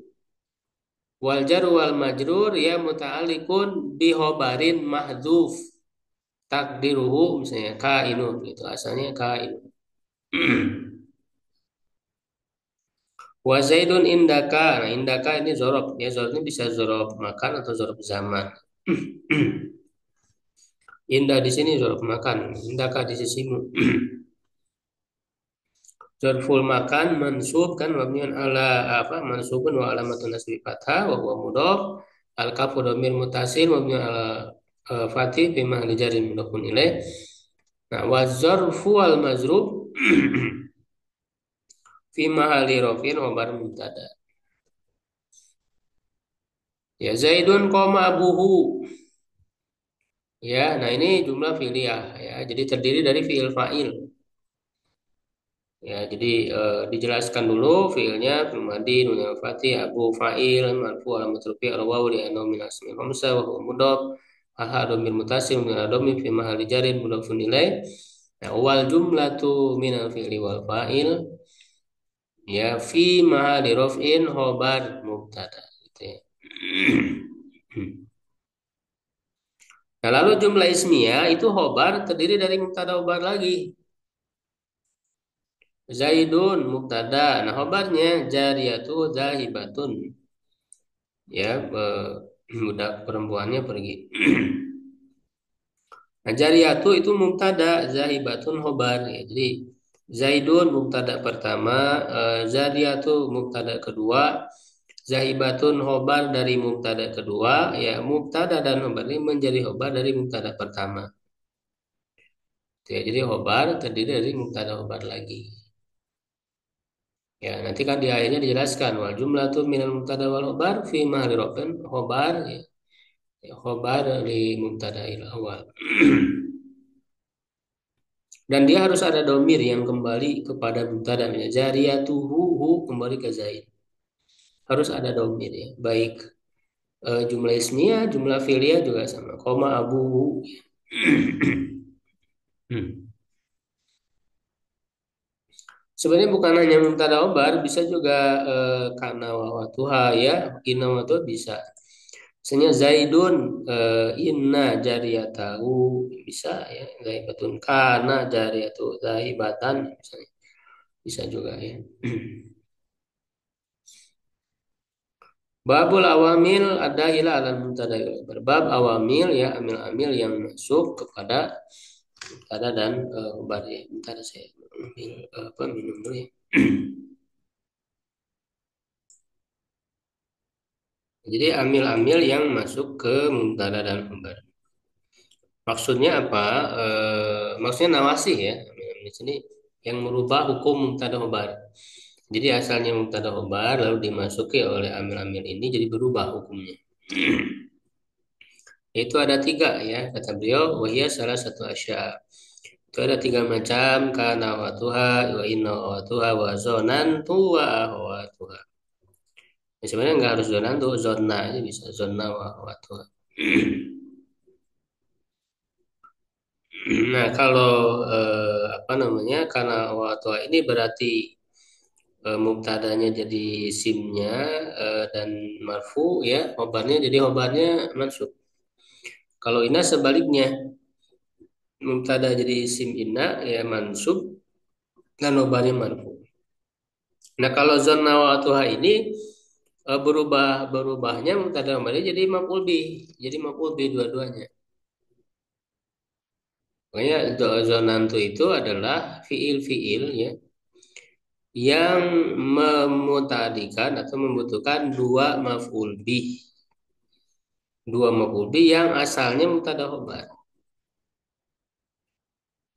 wal jar wal majrur ya muta'alliqun bi khobarin mahdzuf takdiruhu misalnya kainun itu asalnya kainun. Wa zaidun indaka. Nah, indaka ini zorob. Ya, zorob ini bisa zorob makan atau zorob zaman. Indah di sini zorob makan. Indaka di sisimu. Zorful makan mansub kan mabniun ala apa? Mansubun wa alamatun nasbi fathah wa huwa mudhof. Al kafu dhamir mutasil mabniun ala fatih bima mahali jarin mudhofun ilaih. Nah, wa zarfu al mazrub fi mahali rafin wa bar mubtada. Ya, Zaidun koma abuhu. Ya, nah ini jumlah fi'liyah ya. Jadi terdiri dari fi'il fa'il. Ya, jadi dijelaskan dulu fiilnya fil madi nun al fatih abu fa'il marfu alamat rufi al wawu li annahu min asmi khamsa wa huwa mudhaf al ha dhamir mutasim min al dhamir fi mahalli jarin mudhafun ilaih. Nah, wal jumlatu min al fi'li wal fa'il ya fi mahalli raf'in khobar mubtada gitu ya. Nah, lalu jumlah ismiyah itu khobar terdiri dari mubtada khobar lagi. Zaidun mubtada. Nah, khobarnya jariyatu zahibatun. Ya, budak perempuannya pergi. Nah, jariyatu itu mubtada, zahibatun khobar. Ya, jadi Zaidun mubtada pertama, jariyatu mubtada kedua, zahibatun khobar dari mubtada kedua. Ya, mubtada dan khobar ini menjadi khobar dari mubtada pertama. Ya, jadi khobar terdiri dari mubtada khobar lagi. Ya, nanti kan di akhirnya dijelaskan wal jumlatu minal mubtada wal khobar fi mahali rafin khobar ya, ya khobar dari mubtada awal. Dan dia harus ada domir yang kembali kepada mubtada. Jariyatuhu hu kembali ke Zaid. Harus ada domir ya. Baik jumlah ismiyah, jumlah fi'liyah juga sama. Koma abuhu. Hmm. Sebenarnya bukan hanya mubtada obar, bisa juga kana wa watuha ya, inna wa tuha bisa. Misalnya Zaidun inna jariyatahu bisa ya. Zaibatun kana jariyatu zaibatan misalnya. Bisa juga ya. Babul awamil ada ila alal mubtada berbab awamil ya amil-amil yang masuk kepada mubtada dan khabar ya. Bentar saya ambil apa minum dulu ya. Jadi amil-amil yang masuk ke mubtada dan khabar. Maksudnya apa? Maksudnya nawasih ya. Amil-amil di sini yang merubah hukum mubtada khabar. Jadi asalnya mubtada khabar lalu dimasuki oleh amil-amil ini jadi berubah hukumnya. Itu ada tiga ya kata beliau wahia salah satu asya itu ada tiga macam kana watuha wa inna watuha wa zonantu wa ahwatuha ya, sebenarnya nggak harus zonantu zonna aja bisa zonna wa ahwatuha. Nah kalau apa namanya kana watuha ini berarti mubtadanya jadi simnya dan marfu ya khobarnya jadi khobarnya mansub. Kalau ina sebaliknya mubtada jadi isim inna ya mansub dan khobarnya marfu. Nah kalau zona wa tuha ini berubahnya mubtada kembali jadi maf'ul bih. Jadi maf'ul bih dua-duanya. Makanya zonantu itu adalah fiil-fiil ya yang memutadikan atau membutuhkan dua maf'ul bih. Dua maf'ul bih yang asalnya mubtada khobar.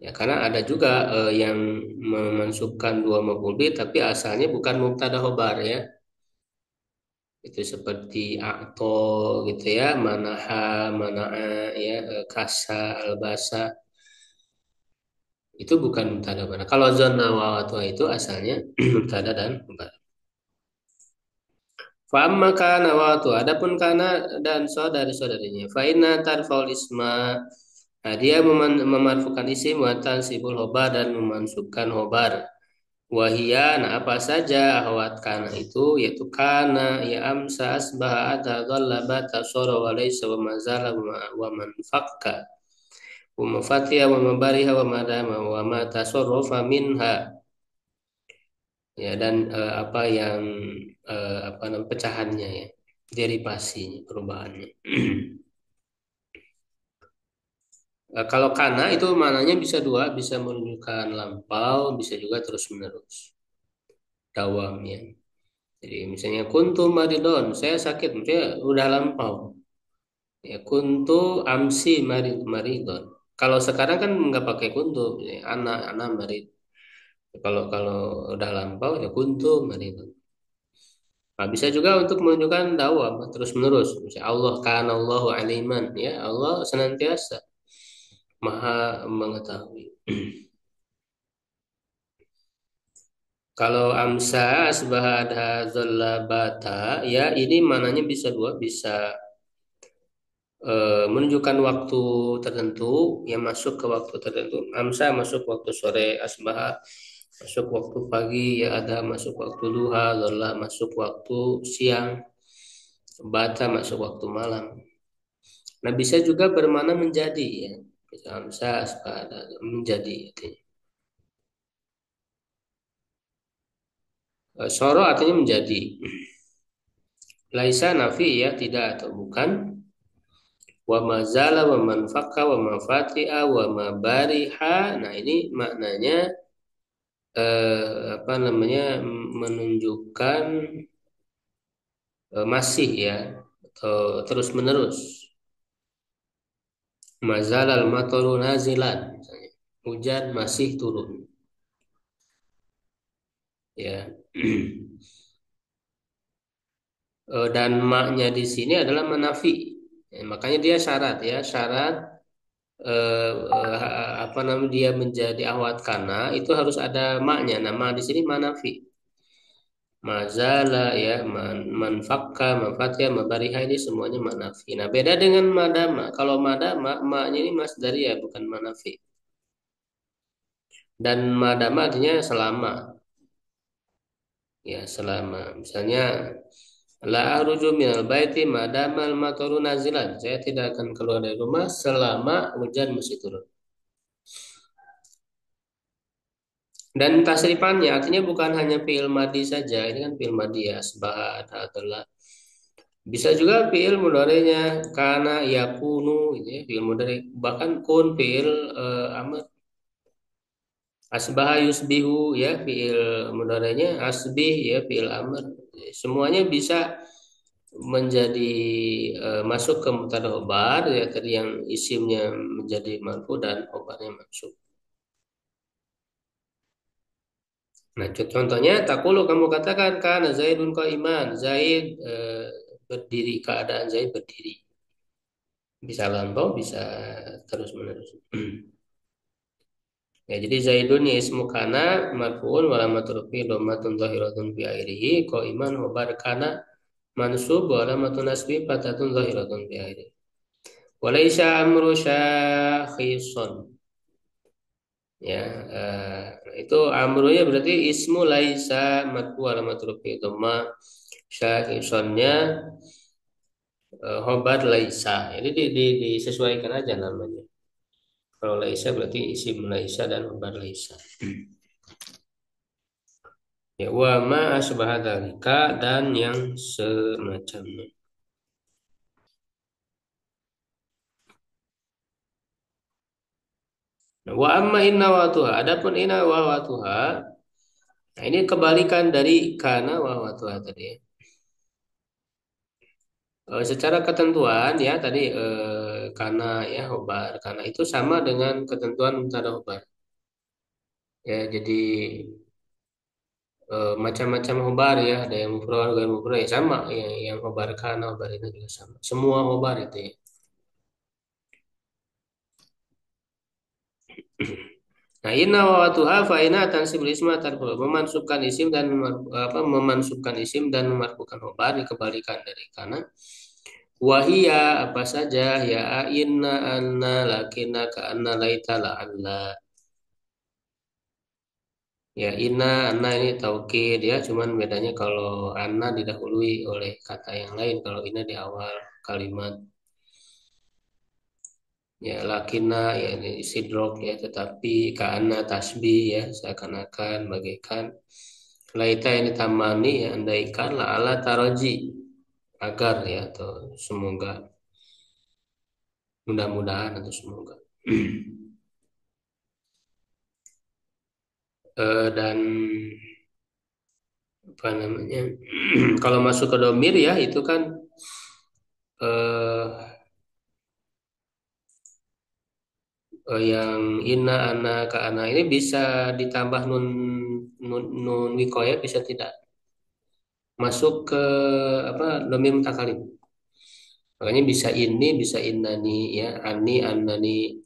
Ya karena ada juga yang memansubkan dua maf'ul bih tapi asalnya bukan mubtada khobar ya. Itu seperti akto gitu ya manaha mana'a ya kasa albasa itu bukan mubtada khobar. Kalau zona wa watwa itu asalnya mubtada dan khobar. Fa amma kana wa watwa adapun kana dan saudari-saudarinya fa inna tarfa'ul isma. Nah, dia memarfukan isim wa tansibul khobar dan memansubkan khobar. Wahia, nah apa saja ahwat kana itu yaitu kana ya amsa asbaha ata dhalla bata sora wa laysa wa mazala wa man fakka wa mafatiha wa mabariha wa madama wa ma tasarrafa minha ya dan apa yang apa namanya pecahannya ya derivasinya perubahannya. Kalau kana itu maknanya bisa dua, bisa menunjukkan lampau, bisa juga terus menerus dawam ya. Jadi misalnya kuntu maridon, saya sakit, maksudnya udah lampau. Ya kuntu amsi maridon. Kalau sekarang kan nggak pakai kuntu, ya, anak marid. Kalau kalau udah lampau ya kuntu maridon. Nah, bisa juga untuk menunjukkan dakwah terus menerus. Misalnya Allah kana Allahu aliman, ya Allah senantiasa maha mengetahui. Kalau amsa asbahada bata, ya ini mananya bisa dua, bisa menunjukkan waktu tertentu yang masuk ke waktu tertentu. Amsa masuk waktu sore, asbaha masuk waktu pagi, ya ada masuk waktu duha, dhalla masuk waktu siang, bata masuk waktu malam. Nah, bisa juga bermakna menjadi, ya. Bisa amsa asbaha menjadi artinya. Soro artinya menjadi. Laisa nafi, ya tidak atau bukan. Wa mazala wa manfaka wa mafati'a wa mabariha. Nah, ini maknanya apa namanya, menunjukkan masih, ya, atau terus menerus. Mazalal mataru nazilan, misalnya. Hujan masih turun, ya. Dan maknya di sini adalah menafi. Ya, makanya dia syarat, ya, syarat apa namanya, dia menjadi ahwat kana itu harus ada maknya. Nama di sini manafi. Mazala, ya, manfakka, manfaatnya, mabariha, ini semuanya manafi. Nah, beda dengan madama. Kalau madama, maknya ini masdari, ya, bukan manafi. Dan madama artinya selama, ya, selama. Misalnya la akhruju minal baiti madamal mataru nazilan. Saya tidak akan keluar dari rumah selama hujan masih turun. Dan tasrifannya artinya bukan hanya fi'il madi saja. Ini kan fi'il madi, ya, asbahat adalah. Bisa juga fi'il mudhari'nya kana yakunu, gitu ya, fi'il mudhari. Bahkan kun fi'il amr. Asbaha yusbihu, ya, fi'il mudhari'nya asbih, ya, fi'il amr. Semuanya bisa menjadi masuk ke mubtada khobar, ya, tadi yang isimnya menjadi marfu dan khobarnya mansub. Nah, contohnya takulu kamu katakan kana Zaidun qaiman, Zaid berdiri, keadaan Zaid berdiri. Bisa lampau, bisa terus menerus. Ya, jadi Zaidun ya ismu kana marfuun wa alamatun rafi'i dhammatun zahiratun fi akhirih qaiman khobar kana mansub wa alamatun nasbi fatatun zahiratun fi akhirih. Walaysa amru syakhisun. Ya, itu amrunya berarti ismu laisa marfu alamat rufi dhamma syakhisonnya khobar laisa. Jadi disesuaikan aja namanya. Kalau laisa berarti isim laisa dan khobar laisa. Ya, wa ma asbaha dzalika dan yang semacamnya. Nah, wa amma inna wa tuha. Adapun inna wa tuha, nah ini kebalikan dari kana wa tuha tadi, ya. Secara ketentuan, ya, tadi karena, ya, khobar karena itu sama dengan ketentuan mubtada khobar, ya. Jadi macam-macam khobar, ya, ada yang mufrad dan mufrad, ya, sama, ya, yang khobar karena khobar itu juga sama semua khobar itu, ya. Nah, inna wa watuha fa inna tansibul isma tarfu, memansubkan isim dan memansubkan isim dan memarfukan khobar dikebalikan dari karena. Wahia apa saja, ya, inna anna lakina ka anna laita la alla. Ya, anna ini taukid, ya, cuman bedanya kalau anna didahului oleh kata yang lain, kalau inna di awal kalimat. Ya, lakina, ya, ini sidrok, ya, tetapi ka anna tasbih, ya, seakan-akan bagaikan. Laita ini tamani, ya, andaikan, la ala taroji, agar, ya, atau semoga, mudah-mudahan atau semoga. Dan apa namanya, kalau masuk ke domir, ya, itu kan eh, yang ina ana ke ana ini bisa ditambah nun nun, nun wikoya, bisa tidak. masuk ke apa domir mutakalim. Makanya bisa ini, bisa innani ya, ani, annani,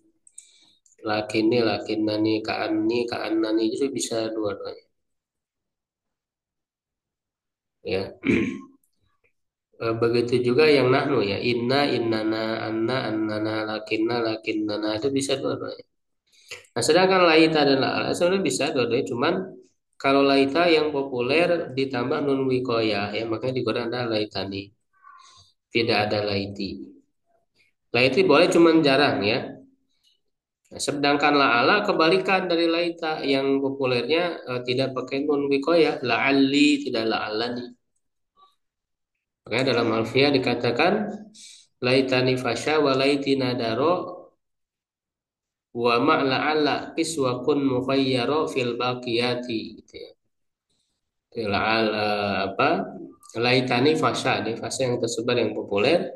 lakini, lakinnani, ka'annani itu bisa dua-duanya ya. Begitu juga yang nahnu ya, inna, innana, anna, annana, lakinna, lakinnana itu bisa dua-duanya. Nah, sedangkan laita dan la'ala sebenarnya bisa dua-duanya, cuman kalau laita yang populer ditambah nun wikoya ya, makanya digoda ada laitani, tidak ada laiti. Laiti boleh cuman jarang ya. Nah, sedangkan la'ala kebalikan dari laita yang populernya tidak pakai nun wikoya, la'alli tidak la'alani. Makanya dalam alfiah dikatakan laitani fasya wa laitina daro wa ma'la'alla kiswakun mukhayyaro fil baqiyati gitu ya. La'al apa? Laitani fasya, ini fasya yang tersebar yang populer.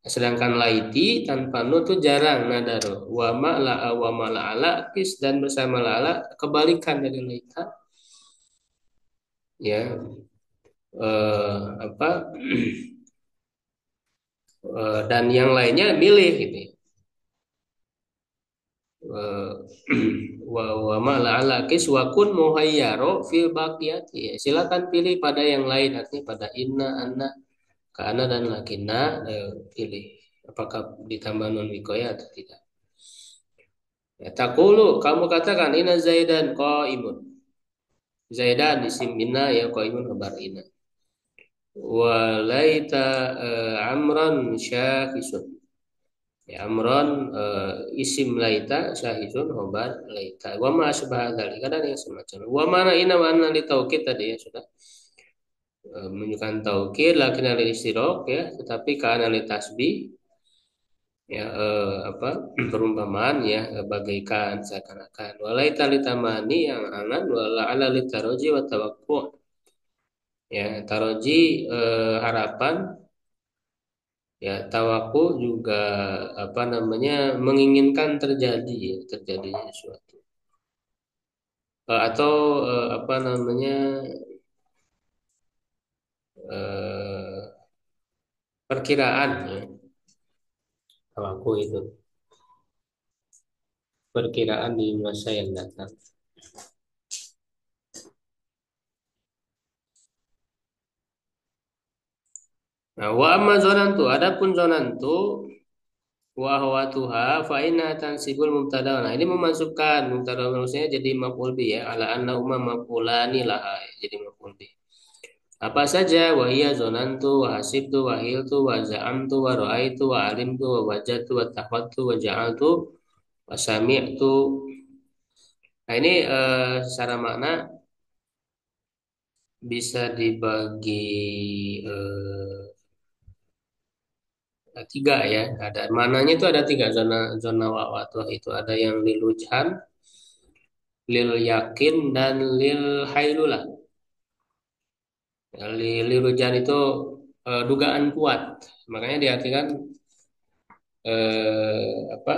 Sedangkan laiti tanpa nu tuh jarang nadaro. Wa ma'la'ala kis dan bersama la'ala kebalikan dari laita ya apa dan yang lainnya milih gitu ya. Eh, wa ma la'alla kiswakun muhayyaro fil baqiyati ya, silakan pilih pada yang lain artinya pada inna anna kana dan lakinna pilih apakah ditambah nun wikoya atau tidak ya, takulu kamu katakan inna zaidan qaimun zaidan isim inna ya qaimun khabar inna wa laita amran syakisun ya amron isim laita syahidun khobar laita wa ma asbah dzalika dan yang semacam wa mana ina wa anna li taukid tadi ya sudah menunjukkan taukid lakin ali istirok ya tetapi karena li tasbih ya apa perumpamaan ya bagaikan seakan-akan walaita li tamani yang anan wala ala li taroji wa tawakku ya taroji harapan ya tawaku juga apa namanya menginginkan terjadi ya, terjadinya sesuatu. Atau apa namanya eh, perkiraan ya tawaku itu perkiraan di masa yang datang. Nah, wa amma zonantu adapun zonantu wa ahwatuha fa inna tansibul mubtada. Nah, ini memasukkan mubtada maksudnya jadi maf'ul bi ya ala anna umma maf'ulani laha ya, jadi maf'ul bi. Apa saja wahia zonantu wa hasibtu wa hiltu wa za'amtu wa ra'aitu wa alimtu wa wajadtu wa takhadtu wa ja'altu wa sami'tu. Nah ini secara makna bisa dibagi tiga ya. Ada mananya itu ada tiga zona zona wa'watuh itu ada yang lil ujhan, lil yakin dan lil hailulah. Ya, lil ujhan itu dugaan kuat. Makanya diartikan apa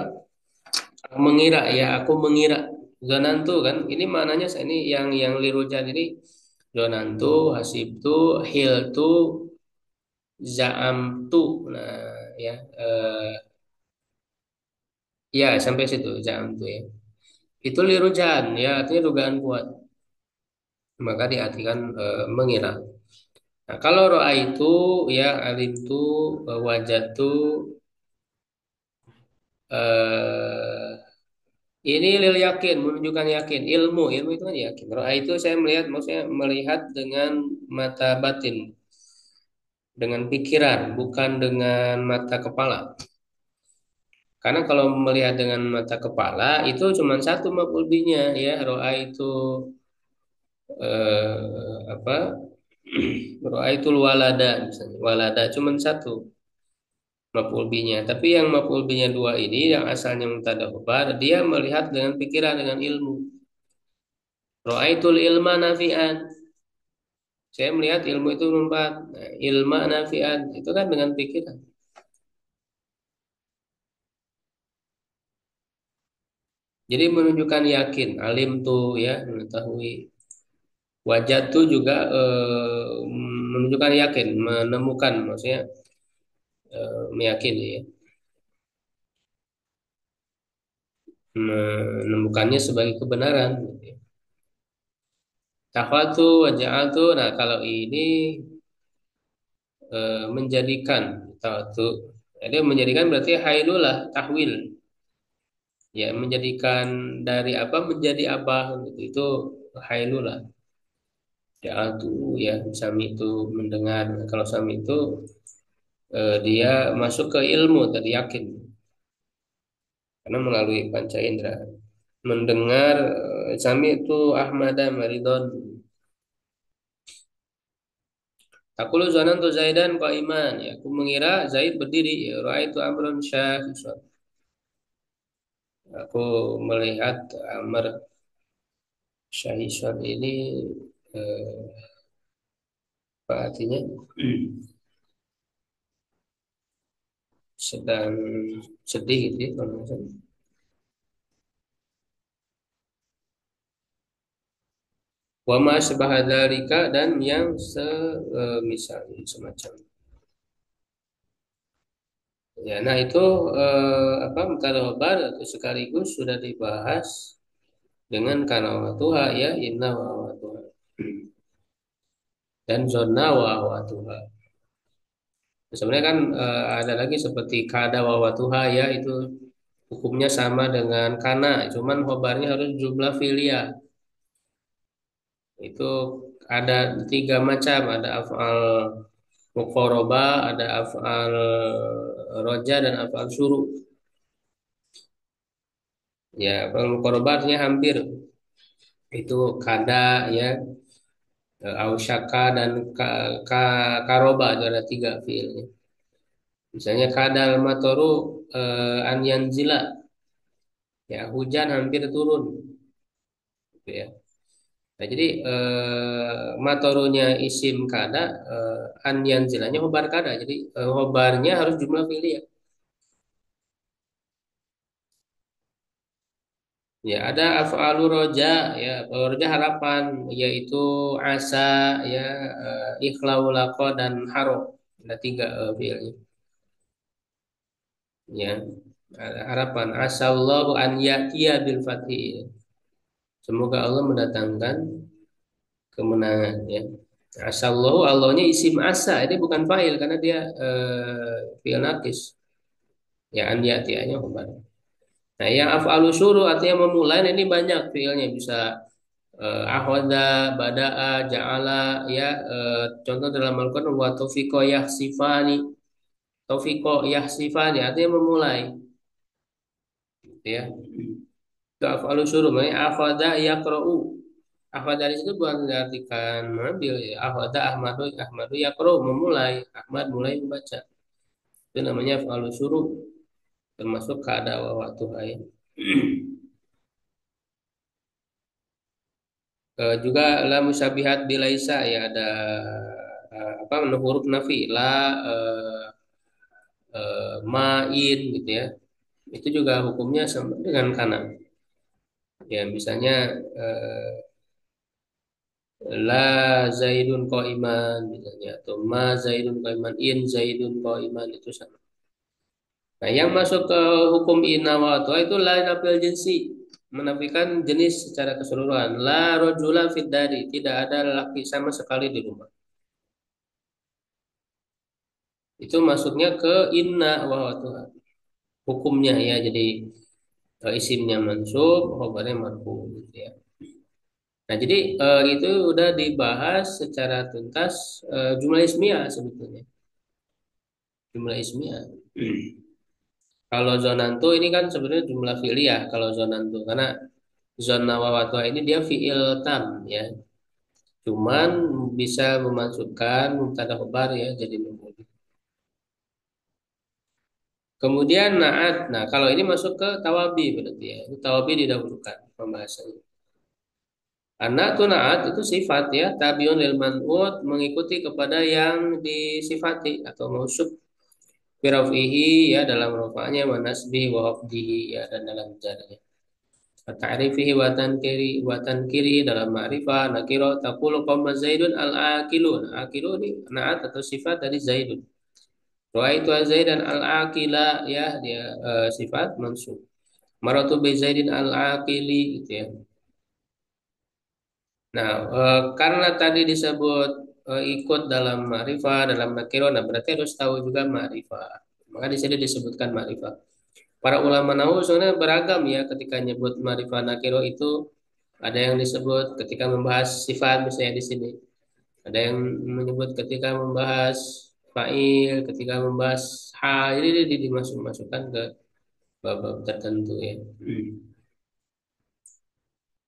mengira ya aku mengira zonantu kan ini maknanya ini yang lirujan ini zonantu hasibtu hiltu zaamtu nah ya ya sampai situ zaamtu ya itu lirujan ya artinya dugaan kuat maka diartikan mengira nah kalau roa itu ya alimtu wajatu ini lil yakin, menunjukkan yakin. Ilmu itu kan yakin. Ro'a itu saya melihat, maksudnya melihat dengan mata batin, dengan pikiran, bukan dengan mata kepala. Karena kalau melihat dengan mata kepala itu cuma satu maf'ul binya ya. Ro'a itu apa? Ro'a itu walada misalnya. Walada cuma satu maf'ul binya. Tapi yang maf'ul binya dua ini yang asalnya mubtada khabar, dia melihat dengan pikiran, dengan ilmu. Ro'aitul ilma nafi'an. Saya melihat ilmu itu bermanfaat. Nah, ilma nafi'an itu kan dengan pikiran. Jadi menunjukkan yakin, alim tuh ya mengetahui. Wajah tuh juga menunjukkan yakin, menemukan, maksudnya meyakini ya, menemukannya sebagai kebenaran. Gitu ya. Takhwatu wa ja'altu. Nah, kalau ini menjadikan takhwatu. Jadi menjadikan berarti hailulah tahwil. Ya, menjadikan dari apa menjadi apa gitu. Itu hailulah. Ja'altu ya, sami itu mendengar. Kalau sami itu dia masuk ke ilmu tadi yakin karena melalui panca indera. Mendengar sami itu Ahmad Maridon. Aku lu zanan tu Zaidan iman ya. Aku mengira Zaid berdiri. Ya, itu Amrun syahison. Aku melihat Amr syahison ini eh, apa artinya sedang sedih gitu ya, kalau nggak salah. Wa ma sebahadzalika dan yang misalnya semacam. Ya, nah itu apa mubtada khabar atau sekaligus sudah dibahas dengan kana wa tuha ya inna wa tuha dan zona wa tuha. Sebenarnya kan ada lagi seperti kada wa tuha ya itu hukumnya sama dengan kana, cuman khobarnya harus jumlah filia. Itu ada tiga macam, ada af'al muqaraba, ada af'al roja dan af'al syuru. Ya, af'al muqaraba artinya hampir. Itu kada ya, ausyaka dan karoba itu ada tiga fiilnya. Misalnya kadal matoru an yanzila, ya hujan hampir turun, gitu ya. Nah, jadi matorunya isim kada, an yanzilanya hobar kada. Jadi hobarnya harus jumlah fiil ya. Ya, ada af'alu roja ya, af'alu roja harapan yaitu asa ya, ikhlau laqa dan haro. Ada tiga fiilnya. Ya, ada harapan asallahu an ya'tiya bil fathi. Semoga Allah mendatangkan kemenangan ya. Asallahu Allahnya isim asa, ini bukan fa'il karena dia fi'il naqis. Ya an ya'tiyanya khabar. Nah, yang af'alu syuru artinya memulai, nah, ini banyak fi'ilnya bisa ahoda, bada'a, ja'ala ya, contoh dalam Al-Qur'an wa taufiqo yahsifani. Taufiqo yahsifani artinya memulai gitu ya. Itu af'alu syuru, makanya akhadha yaqra'u. Akhadha dari situ bukan diartikan mengambil ya. Akhadha Ahmadu yaqra'u memulai. Ahmad mulai membaca. Itu namanya af'alu syuru, termasuk kada wa waktu ayat. Juga la musyabihat bilaisa ya, ada apa huruf nafi la, ma'in gitu ya. Itu juga hukumnya sama dengan kana. Ya misalnya eh, la zaidun iman misalnya, atau ma zaidun iman, in zaidun iman itu sama. Nah, yang masuk ke hukum inna wa atwa itu la nafil jinsi, menafikan jenis secara keseluruhan. La rojula fid dari, tidak ada laki sama sekali di rumah. Itu masuknya ke inna wa atwa. Hukumnya ya, jadi isimnya mansub, khobarnya marfu gitu ya. Nah, jadi itu udah dibahas secara tuntas jumlah ismiyah sebetulnya. Jumlah ismiyah. Kalau zonantu ini kan sebenarnya jumlah fi'liyah kalau zonantu, karena zona wawatwa ini dia fi'il tam ya. Cuman bisa memasukkan mubtada khabar ya jadi maf'ul. Kemudian naat. Nah, kalau ini masuk ke tawabi berarti ya. Ini tawabi didahulukan pembahasannya. Anak tuh naat itu sifat ya, tabiun lil man'ut mengikuti kepada yang disifati atau mausuf birafihi ya dalam rafa'nya wa nasbi wa khafdihi ya dan dalam jarnya. Ta'rifihi wa tankiri dalam ma'rifah nakiro taqulu qawma Zaidun al-akilun. Akilun ini naat atau sifat dari Zaidun. Ra'aitu Zaidan al-akila ya dia sifat mansub. Maratu bi Zaidin al-akili gitu ya. Nah, karena tadi disebut ikut dalam ma'rifah, dalam nakiro, nah berarti harus tahu juga ma'rifah. Maka di sini disebutkan ma'rifah. Para ulama nahu sebenarnya beragam ya ketika nyebut ma'rifah nakiro itu ada yang disebut ketika membahas sifat misalnya di sini. Ada yang menyebut ketika membahas fa'il, ketika membahas hal, ini dimasuk-masukkan ke bab-bab tertentu ya.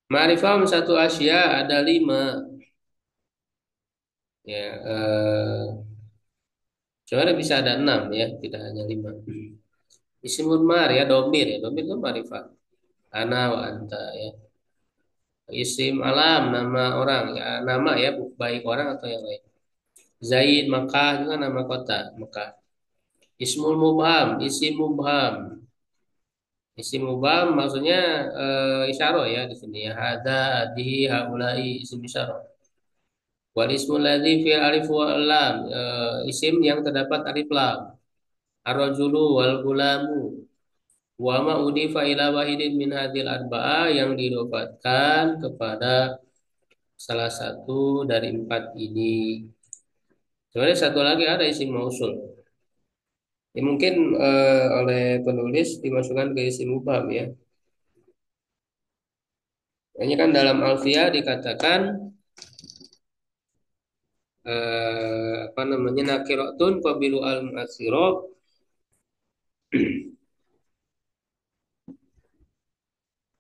Ma'rifah satu asya ada lima ya. Sebenarnya bisa ada enam ya, tidak hanya lima. Ismun mar ya, domir itu ma'rifah. Ana wa anta ya. Isim alam nama orang ya, nama ya baik orang atau yang lain. Zaid Makkah juga nama kota Makkah. Ismul mubham, isim mubham. Isim mubham maksudnya isyarah ya di sini ya. Hada, adi, haulai isim isyarah. Wal ismul ladzi fi alif wa lam, isim yang terdapat alif lam. Ar-rajulu wal gulamu. Wa ma udifa ila wahidin min hadhil arba'ah yang didofatkan kepada salah satu dari empat ini. Sebenarnya satu lagi ada isim mausul. Ya, mungkin oleh penulis dimasukkan ke isim mubham ya. Ini kan dalam Alfiah dikatakan apa namanya nakiratun qabilu al mu'assiro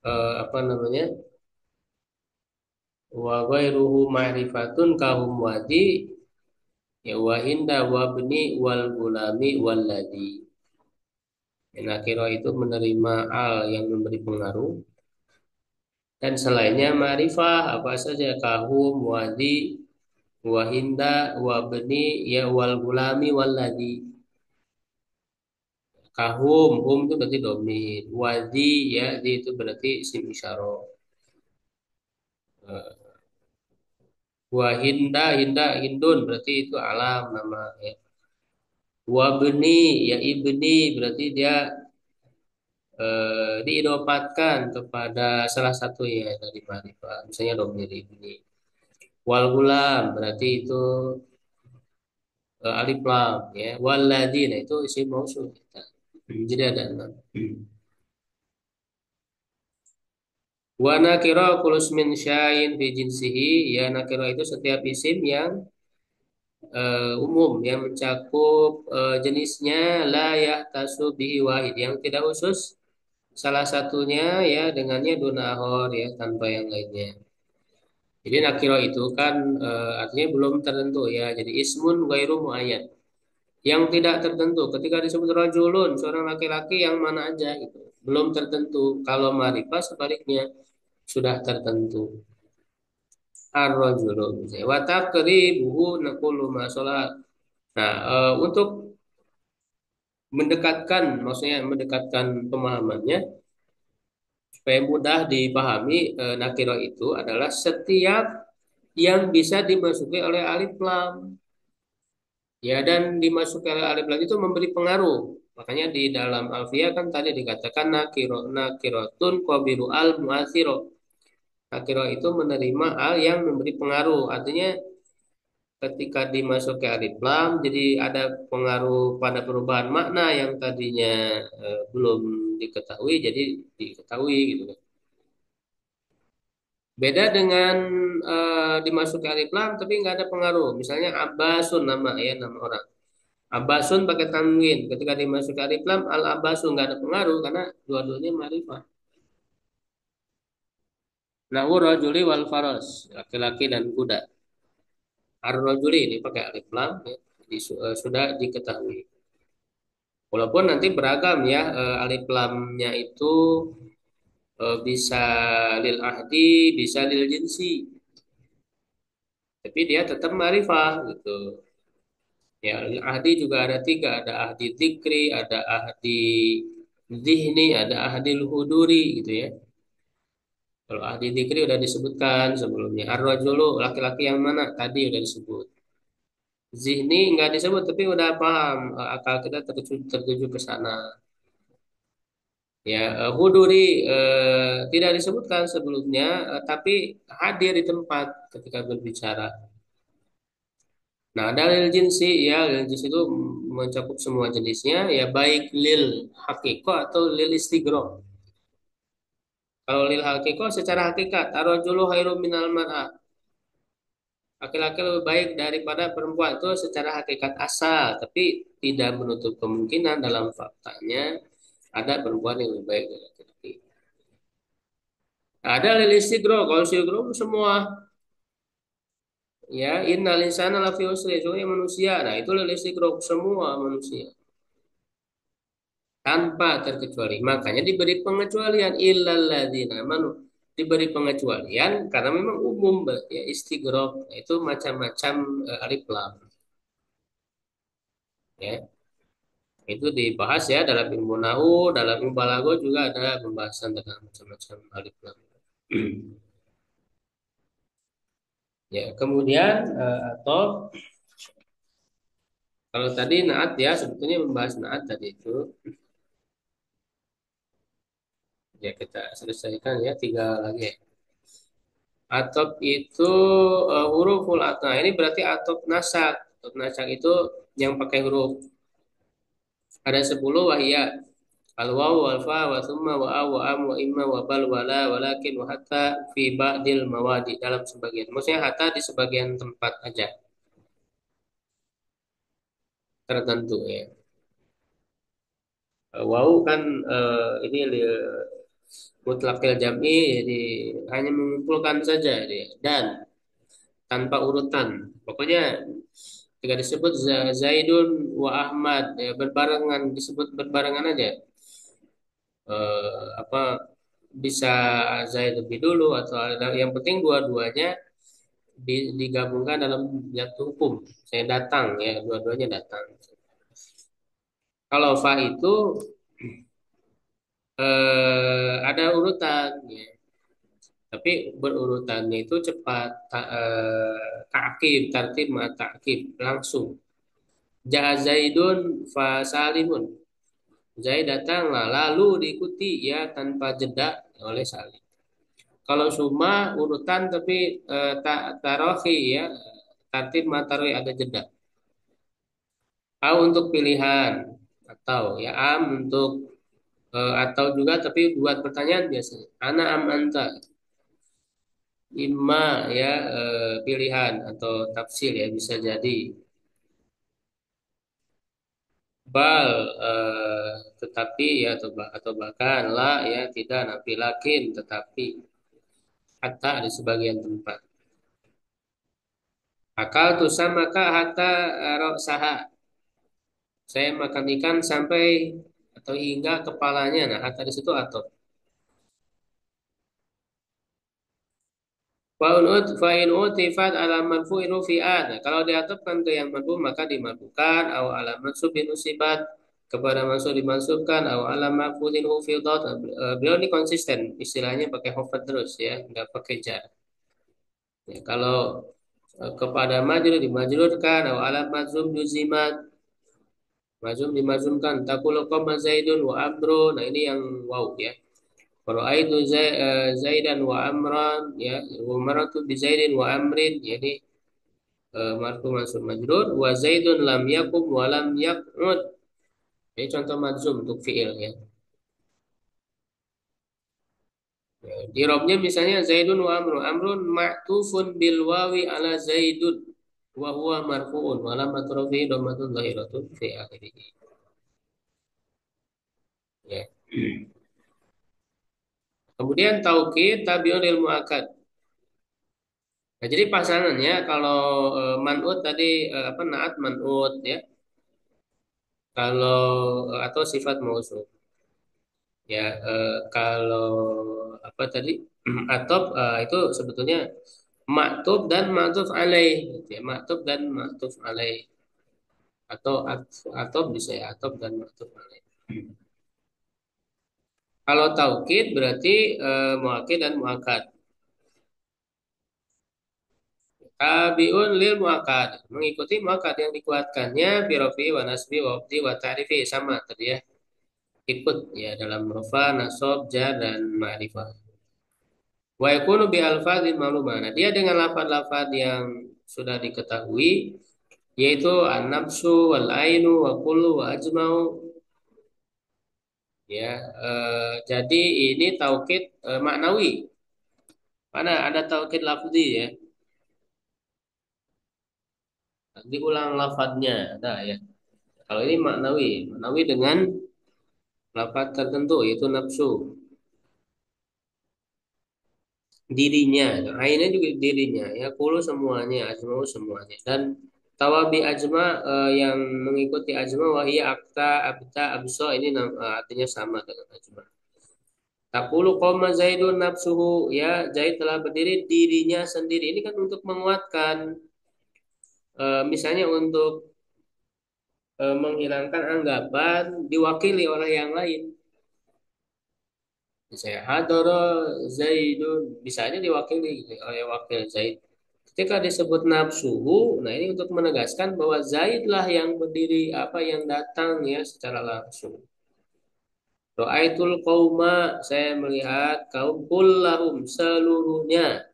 apa namanya wa ghairuhu ma'rifatun kahum wadi ya wa hinda wa bni wal gulami wal ladhi. Nakiro itu menerima al yang memberi pengaruh dan selainnya ma'rifah apa saja kahum wadi wahinda wabni ya wal gulami wal ladhi. Kahum itu berarti domir, wadi ya di itu berarti isim isyarah. Wahinda hindun berarti itu alam nama ya. Wabni ya ibni berarti dia diidopatkan kepada salah satu ya dari ma'rifah misalnya domir ibni. Wal gulam berarti itu alif lam ya. Waladina itu isim mausul. Jadi ada enam. Wa nakira kulusmin syain fi jinsihi ya nakira itu setiap isim yang umum yang mencakup jenisnya la yahtasu bihi wahid yang tidak khusus salah satunya ya dengannya dunahor ya tanpa yang lainnya. Jadi nakiro itu kan artinya belum tertentu ya. Jadi ismun ghairu muayyan yang tidak tertentu. Ketika disebut rajulun seorang laki-laki yang mana aja gitu. Belum tertentu. Kalau marifah sebaliknya sudah tertentu. Ar-rajulu misalnya. Wa taqribuhu naqulu ma sholat. Nah, untuk mendekatkan, maksudnya mendekatkan pemahamannya supaya mudah dipahami nakiro itu adalah setiap yang bisa dimasuki oleh alif lam. Ya, dan dimasuki oleh alif lam itu memberi pengaruh. Makanya di dalam Alfiyah kan tadi dikatakan nakirotun qabilu al muathiro. Nakiro itu menerima al yang memberi pengaruh. Artinya ketika dimasuki alif lam jadi ada pengaruh pada perubahan makna yang tadinya belum diketahui jadi diketahui gitu kan. Beda dengan dimasuki alif lam tapi nggak ada pengaruh. Misalnya Abbasun nama ya nama orang. Abbasun pakai tanwin. Ketika dimasuki alif lam al Abbasun nggak ada pengaruh karena dua-duanya ma'rifah. Nahu rajuli wal faros laki-laki dan kuda. Ar-rajuli ini pakai alif lam ya. Jadi, sudah diketahui. Walaupun nanti beragam ya alif lamnya itu bisa lil ahdi, bisa lil jinsi. Tapi dia tetap ma'rifah gitu. Ya, ahdi juga ada tiga, ada ahdi dzikri, ada ahdi zihni, ada ahdi huduri gitu ya. Kalau ahli dzikri udah disebutkan sebelumnya. Ar-rajulu laki-laki yang mana? Tadi udah disebut. Zihni nggak disebut tapi udah paham. Akal kita tertuju ke sana. Ya, huduri tidak disebutkan sebelumnya, tapi hadir di tempat ketika berbicara. Nah, dalil jinsi ya, lil jinsi itu mencakup semua jenisnya, ya baik lil hakiko atau lil istigro. Kalau lil hakiko secara hakikat, ar-rajulu khairum minal mar'ah. Laki-laki lebih baik daripada perempuan itu secara hakikat asal, tapi tidak menutup kemungkinan dalam faktanya ada perempuan yang lebih baik dari laki-laki. Ada lil istigro, kalau istigro semua. Ya, innal insana lafi usri, sesungguhnya manusia. Nah, itu lil istighraq semua manusia tanpa terkecuali. Makanya diberi pengecualian illal ladzina amanu. Diberi pengecualian karena memang umum ya istighraq itu macam-macam alif lam ya. Itu dibahas ya dalam ilmu nahu, dalam ilmu balaghah juga ada pembahasan tentang macam-macam alif lam. Ya, kemudian atau kalau tadi naat ya sebetulnya membahas naat tadi itu. Ya kita selesaikan ya tiga lagi ya. Atop itu huruful atop. Nah, ini berarti atop nasak. Atop nasak itu yang pakai huruf. Ada 10 wahia. Al waw wal fa wa thumma wa aw wa am wa imma wa bal wa la walakin wa hatta fi ba'dil mawadi dalam sebagian. Maksudnya hatta di sebagian tempat aja tertentu ya. Waw kan ini mutlakil jam'i jadi hanya mengumpulkan saja dia dan tanpa urutan. Pokoknya ketika disebut Zaidun wa Ahmad ya, berbarengan disebut berbarengan aja. Apa bisa Zaid lebih dulu atau ada yang penting dua-duanya digabungkan dalam satu hukum. Saya datang ya, dua-duanya datang. Kalau fa itu ada urutan ya. Tapi berurutannya itu cepat ta'kib, tertib ma ta'kib langsung. Ja'a Zaidun fa Salimun. Zaid datanglah lalu diikuti ya tanpa jeda oleh Salim. Kalau Suma urutan tapi tarohi ya tertib matari ada jeda. A untuk pilihan atau ya am untuk atau juga tapi buat pertanyaan biasanya. Ana am anta imma ya pilihan atau tafsir ya bisa jadi. Bal tetapi ya atau bahkan la ya tidak nafi lakin tetapi hatta di sebagian tempat. Akal tu samaka hatta saha. Saya makan ikan sampai atau hingga kepalanya. Nah, hatta di situ atau fa'in utifat ala marfu'in rufi'at. Nah, kalau diatupkan ke yang marfu maka dimarfukan atau ala mansubin usibat kepada mansub dimansubkan atau ala maf'ulin hufidat. Beliau ini konsisten istilahnya pakai hofat terus ya, nggak pakai jar. Ya, kalau kepada majrur dimajrurkan atau alat majzum juzimat majzum dimajzumkan taqulu qama zaidun wa amrun. Nah ini yang wow ya. Qara'aitu zaidan wa amran ya wa maratu bi zaidin wa amrin jadi marfu mansub majrur wa zaidun lam yakum wa lam yaq'ud. Ini contoh majzum untuk fiil ya. Di robnya misalnya zaidun wa amrun. Amrun ma'tufun bil wawi ala zaidun wa huwa marfu'un wa lam atrafi dhammatun zahiratun fi akhirih. Ya. Kemudian taukid tabiun lil muakkad. Nah, jadi pasangannya kalau man'ut tadi apa naat man'ut ya. Kalau atau sifat mausuf. Ya kalau apa tadi atop itu sebetulnya maktub dan maktuf alaih gitu ya. Maktub dan maktuf alaih atau atop bisa ya atop dan maktuf alaih. Kalau taukid berarti muakid dan muakad. Tabiun lil muakad, mengikuti muakad yang dikuatkannya birofi wa nasbi wa wabdi wa ta'rifi, sama tadi ya. Ikut ya dalam rofa, nasab, jar dan ma'rifah. Wa yakunu bi alfadzin ma'lumah. Nah, dia dengan lafaz-lafaz yang sudah diketahui, yaitu an-nafsu wal ainu wa kullu wa ajma'u, ya. Jadi ini taukid maknawi. Mana ada taukid lafzi ya. Diulang lafadznya ada ya. Kalau ini maknawi, maknawi dengan lafaz tertentu yaitu nafsu, dirinya. Ainnya juga dirinya ya, kulu semuanya, ajma'u semuanya. Dan tawabi ajma, yang mengikuti ajma, wahia akta abta abso, ini artinya sama dengan ajma. Takulu koma zaidun nafsuhu, ya, Zaid telah berdiri dirinya sendiri. Ini kan untuk menguatkan, misalnya untuk menghilangkan anggapan diwakili oleh yang lain. Misalnya hadoro zaidun, bisa aja diwakili oleh wakil Zaid. Ketika disebut nafsuhu, nah ini untuk menegaskan bahwa Zaid lah yang berdiri, apa yang datang ya secara langsung. Ra'aitul qauma, saya melihat kaum kullahum seluruhnya.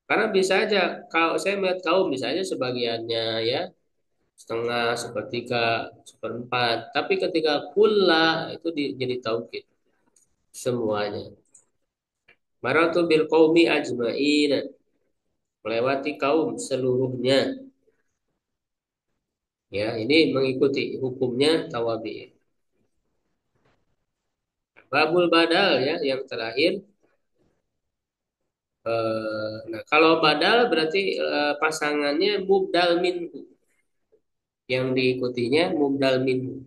Karena bisa aja kalau saya melihat kaum, bisa aja sebagiannya ya, setengah, sepertiga, seperempat. Tapi ketika kullah itu jadi taukid semuanya. Maratu bil qaumi ajma'in, melewati kaum seluruhnya. Ya, ini mengikuti hukumnya tawabi. Babul badal ya, yang terakhir. Nah, kalau badal berarti pasangannya mubdal minhu. Yang diikutinya mubdal minhu.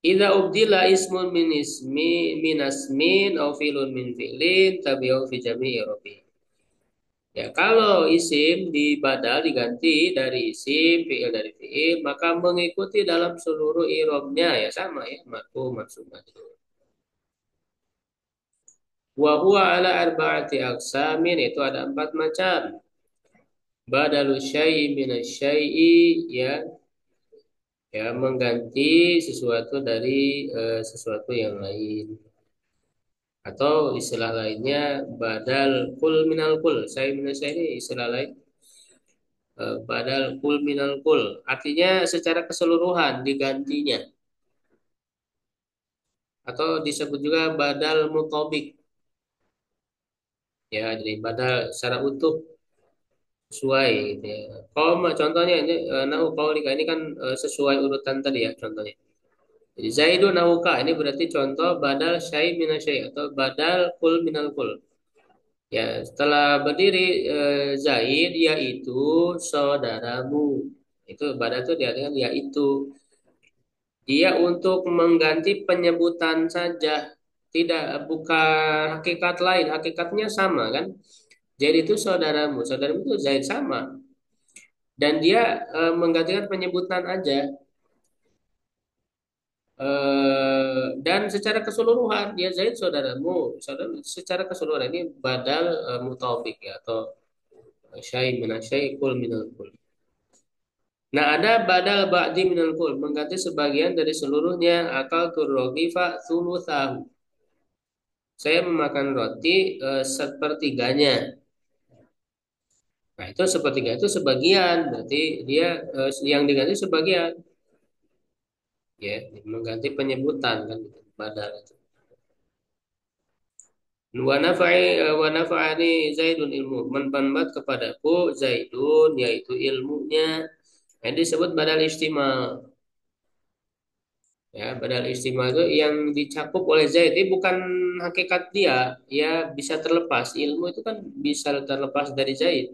Idza ubdila ismun min ismi min asmin aw fi'lun min fi'lin tabi'u fi jami'i rabi. Ya, kalau isim di badal diganti dari isim, fi'il dari fi'il, maka mengikuti dalam seluruh irobnya ya, sama ya, marfu, mansub, majrur. Wa huwa ala arba'ati aqsamin, itu ada empat macam. Badalu syai'i minasyai'i, ya, ya, mengganti sesuatu dari sesuatu yang lain. Atau istilah lainnya badal kul minal kul. Syai' minasyai' ini istilah lain. Badal kul minal kul. Artinya secara keseluruhan digantinya. Atau disebut juga badal mutobik. Ya, jadi badal secara utuh sesuai gitu ya. Contohnya ini nahu qaulika, ini kan sesuai urutan tadi ya contohnya. Jadi Zaidun nahuka, ini berarti contoh badal syai' minasyai' atau badal kul minal kul. Ya, setelah berdiri Zaid yaitu saudaramu. Itu badal itu diartikan yaitu. Dia untuk mengganti penyebutan saja, tidak, bukan hakikat lain. Hakikatnya sama kan? Zaid itu saudaramu. Saudaramu itu Zaid sama. Dan dia menggantikan penyebutan aja. Dan secara keseluruhan dia Zaid saudaramu. Saudara, secara keseluruhan ini badal mutawfiq ya, atau syai' minal syai' kul minal kul. Nah, ada badal ba'di minal kul, mengganti sebagian dari seluruhnya. Akal turrogifa thuluthahu, saya memakan roti sepertiganya. Nah, itu sepertiga itu sebagian, berarti dia yang diganti sebagian, ya, mengganti penyebutan kan gitu, badal itu. Wa nafa'ani Zaidun ilmu, menbanbat kepadaku Zaidun, yaitu ilmunya. Nah, disebut badal istimal. Ya, badal istimal itu yang dicakup oleh Zaid. Ini bukan hakikat dia, ya, bisa terlepas. Ilmu itu kan bisa terlepas dari Zaid.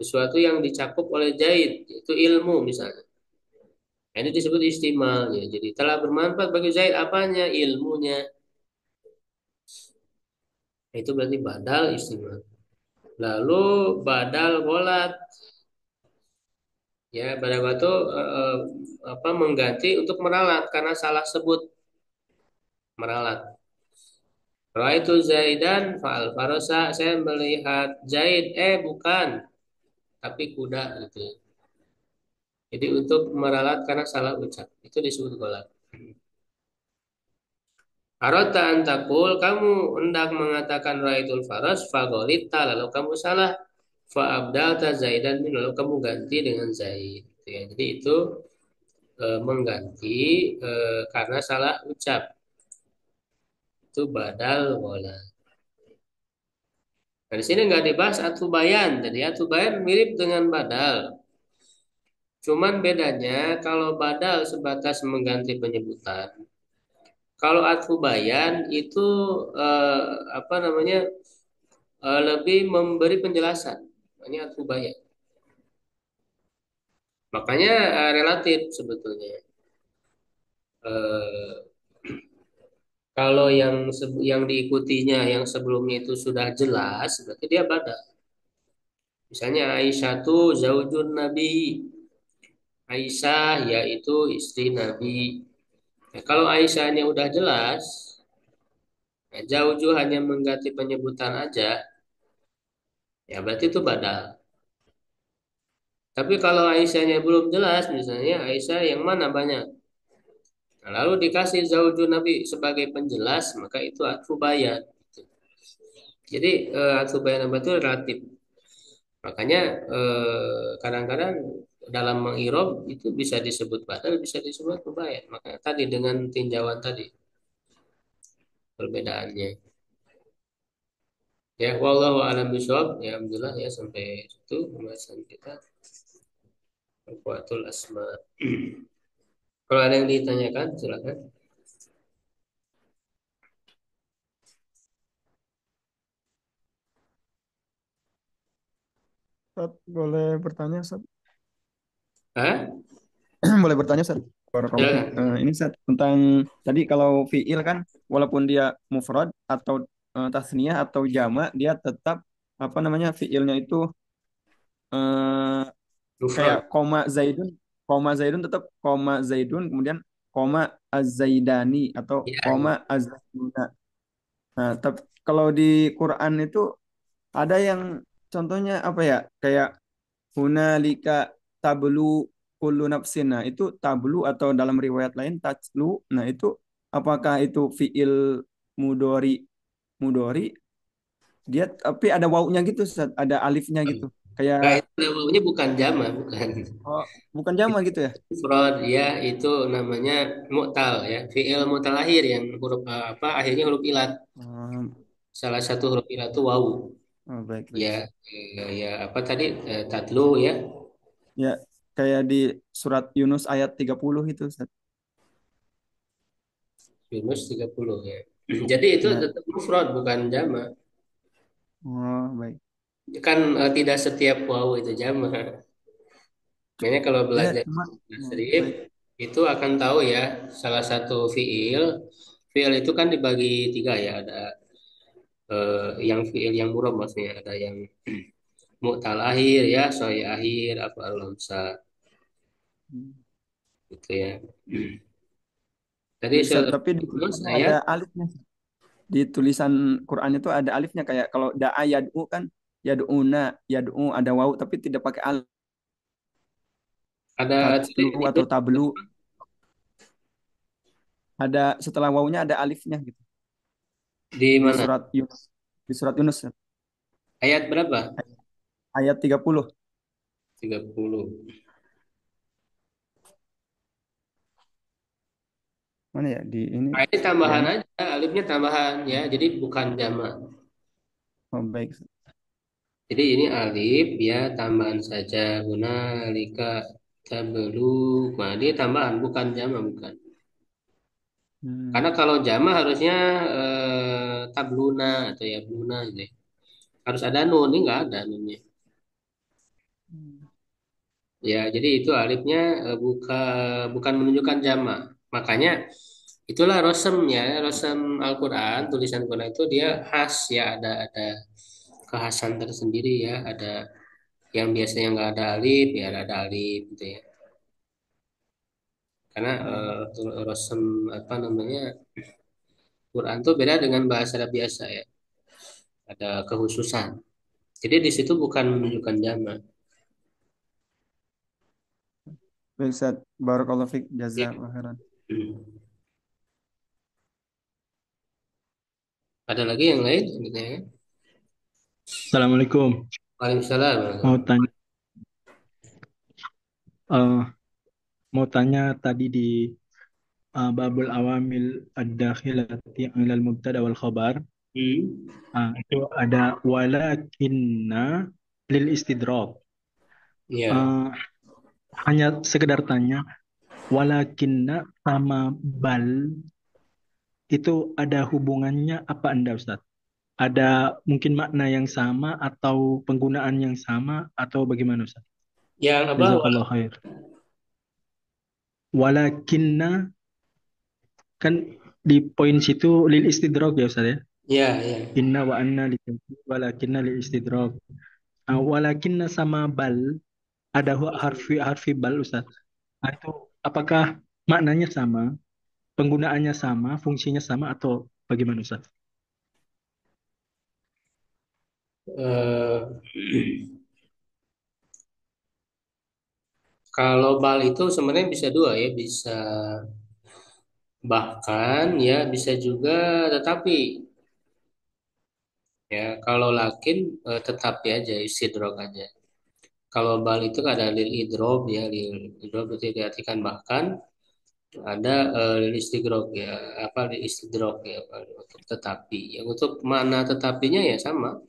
Sesuatu yang dicakup oleh Zaid, itu ilmu misalnya. Nah, ini disebut istimal ya. Jadi telah bermanfaat bagi Zaid apanya? Ilmunya. Nah, itu berarti badal istimal. Lalu badal golat. Ya, badaba itu apa mengganti untuk meralat karena salah sebut meralat. Ra'aitu Zaidan fa'al farosa. Saya melihat Zaid. Bukan, tapi kuda gitu. Jadi untuk meralat karena salah ucap itu disebut golak. Arota antakul, kamu hendak mengatakan ra'aitul faras fagolita, lalu kamu salah. Fa'abdalta Zaidan min, lalu kamu ganti dengan Zaid. Gitu ya. Jadi itu mengganti karena salah ucap. Itu badal bola. Nah, di sini nggak dibahas atubayan. Jadi atubayan mirip dengan badal. Cuman bedanya kalau badal sebatas mengganti penyebutan. Kalau atubayan itu eh, apa namanya lebih memberi penjelasan. Ini atubayan. Makanya relatif sebetulnya. Eh, Kalau yang diikutinya yang sebelumnya itu sudah jelas, berarti dia badal. Misalnya Aisyah tuh zaujun Nabi. Aisyah yaitu istri Nabi. Nah, kalau Aisyahnya udah jelas, nah, zauju hanya mengganti penyebutan aja, ya berarti itu badal. Tapi kalau Aisyahnya belum jelas, misalnya Aisyah yang mana banyak, nah, lalu dikasih zauju Nabi sebagai penjelas, maka itu atfu bayan. Jadi atfu bayan apa itu relatif. Makanya kadang-kadang dalam mengirob itu bisa disebut badal, bisa disebut mubayyan. Maka tadi dengan tinjauan tadi perbedaannya. Ya, wallahu a'lam bishawab. Ya, alhamdulillah ya sampai situ pembahasan kita Kuatul Asma. Kalau ada yang ditanyakan, silakan. Ustaz, boleh bertanya, Ustaz? Hah? Boleh bertanya, Ustaz? Barakallahu fiik. Silakan. Ini Ustaz, tentang tadi kalau fiil kan, walaupun dia mufrad atau tasniyah atau jama', dia tetap apa namanya fiilnya itu eh, kayak Mufrad. koma Zaidun tetap koma Zaidun, kemudian koma Az-Zaidani atau Ya, koma ya. Az-Zaiduna. Nah, tapi kalau di Quran itu ada yang contohnya apa ya? Kayak hunalika tablu kullu nafsin. Nah, itu tablu atau dalam riwayat lain tajlu. Nah, itu apakah itu fiil mudori mudori dia tapi ada wawunya gitu, Ustaz. Ada alifnya gitu. Kayak Nah, itu namanya bukan jama, bukan. oh, bukan jama Itu gitu ya? mufrad ya, itu namanya mu'tal ya. Fi'il mu'tal akhir yang huruf apa akhirnya huruf ilat. Oh, Salah satu huruf ilat itu wawu. oh, baik baik. Ya, ya apa tadi tatlu ya. Ya, kayak di surat Yunus ayat 30 itu, Ustaz. Yunus 30 ya. Jadi itu Ya. tetap mufrad bukan jama. Oh, baik. Kan tidak setiap wawu itu jama. Makanya kalau Ya, belajar cuma tasrif baik. itu akan tahu ya salah satu fiil. Fiil itu kan dibagi tiga ya. Ada yang fiil yang murab maksudnya. Ada yang mu'tal akhir ya, soi akhir, af'al lamsa gitu ya. Tadi Ya, Ustaz, surat tapi di Yunus tulisannya ada ayat alifnya. Di tulisan Quran itu ada alifnya kayak kalau da'a yad'u kan yad'una, yad'u ada wawu tapi tidak pakai alif. ada Tatlu itu atau tablu ada setelah wawunya ada alifnya gitu. di Di mana? surat Yunus. Di surat Yunus Ustaz. Ayat berapa? Ayat 30. 30. Mana ya? Di ini Ini tambahan kayaknya. aja, alifnya tambahan ya, jadi bukan jamak. Oh, baik, Ustaz. Jadi ini alif ya tambahan saja. Guna lika tabelu. Nah, dia tambahan bukan jamak bukan. Hmm. Karena kalau jamak harusnya tabluna atau ya bluna gitu ya. Harus ada nun, ini nggak ada nunnya. Ya, jadi itu alifnya bukan menunjukkan jamak. Makanya itulah rosem ya, rosem Al-Quran, tulisan Quran itu dia khas ya, ada kekhasan tersendiri ya, ada Yang biasanya nggak ada alif, ya ada alif gitu ya. Karena Oh, rosem apa namanya Quran tuh beda dengan bahasa Arab biasa ya. Ada kekhususan. Jadi di situ bukan menunjukkan jama. baik Ustaz. Barakallahu fiik. Ya. Jazakallahu khairan. Hmm. Ada lagi yang lain? Gitu ya. Assalamualaikum. Mau Waalaikumsalam. tanya, eh, mau tanya tadi di babul awamil ad-dakhilati ilal mubtada wal khabar. Hmm. Itu ada walakinna lil istidrak. Ya. Eh, hanya sekedar tanya, walakinna sama bal itu ada hubungannya apa Anda Ustaz? Ada mungkin makna yang sama atau penggunaan yang sama atau bagaimana Ustaz? Yang apa? Jazakallah khair. Walakinna kan di poin situ lil istidrok ya Ustaz ya. Ya, ya. Inna wa anna li walakinna lil istidrok. Walakinna sama bal ada harfi harfi bal Ustaz. Itu apakah maknanya sama, penggunaannya sama, fungsinya sama atau bagaimana Ustaz? Eh, Kalau bal itu sebenarnya bisa dua ya, bisa bahkan ya bisa juga tetapi ya kalau lakin tetapi aja istidrok aja. Kalau bal itu ada lil idrob ya, lil idrob itu diartikan bahkan ada lil istidrok ya, apa lil istidrok ya untuk tetapi. Ya untuk makna tetapinya ya sama,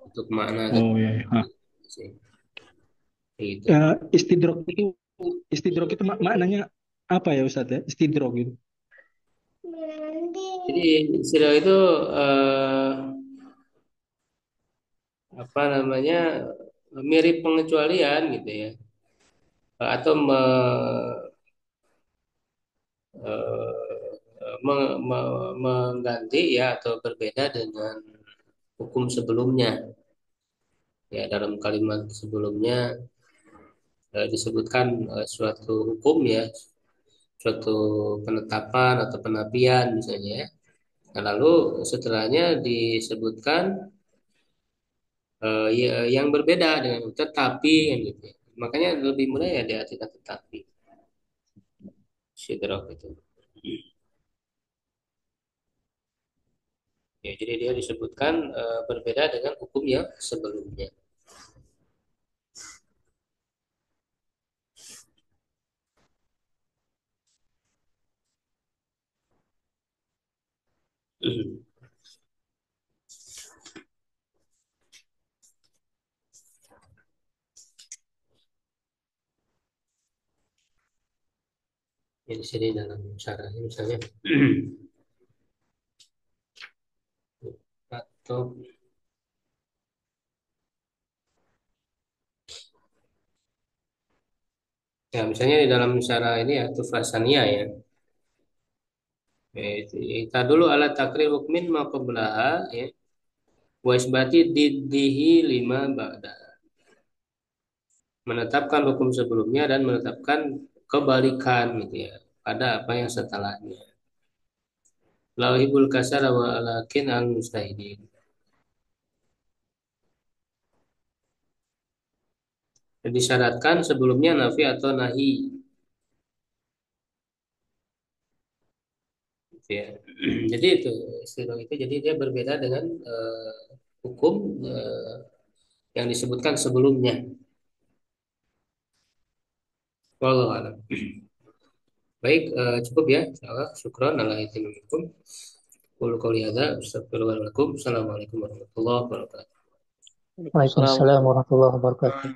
untuk makna Oh ya, ya. tetapi sih. Gitu. Istidrok itu maknanya apa ya Ustaz ya? Istidrok itu. Jadi istilah itu eh, apa namanya mirip pengecualian gitu ya. Atau mengganti ya atau berbeda dengan hukum sebelumnya ya dalam kalimat sebelumnya disebutkan suatu hukum ya suatu penetapan atau penafian misalnya ya. Nah, lalu setelahnya disebutkan yang berbeda dengan tetapi kan gitu ya. Makanya lebih mudah ya diartikan tetapi sidrok itu. Ya, jadi dia disebutkan berbeda dengan hukum yang sebelumnya. Ya, di sini dalam caranya misalnya atau ya misalnya di dalam cara ini ya tufasania ya. Kita dulu alat takrir hukmin ma qablaha ya. Wa isbati diddihi lima ba'da. Menetapkan hukum sebelumnya dan menetapkan kebalikan gitu ya pada apa yang setelahnya. Lauhibul kasar wa alakin al mustahidin. Disyaratkan sebelumnya nafi atau nahi gitu ya. Jadi itu istilah itu jadi dia berbeda dengan hukum yang disebutkan sebelumnya. Wallahu a'lam. Baik, cukup ya. Insyaallah. Syukran ala itimikum. Qul qouli hadza astaghfirullahaladzim. Assalamualaikum warahmatullahi wabarakatuh. Waalaikumsalam warahmatullahi wabarakatuh.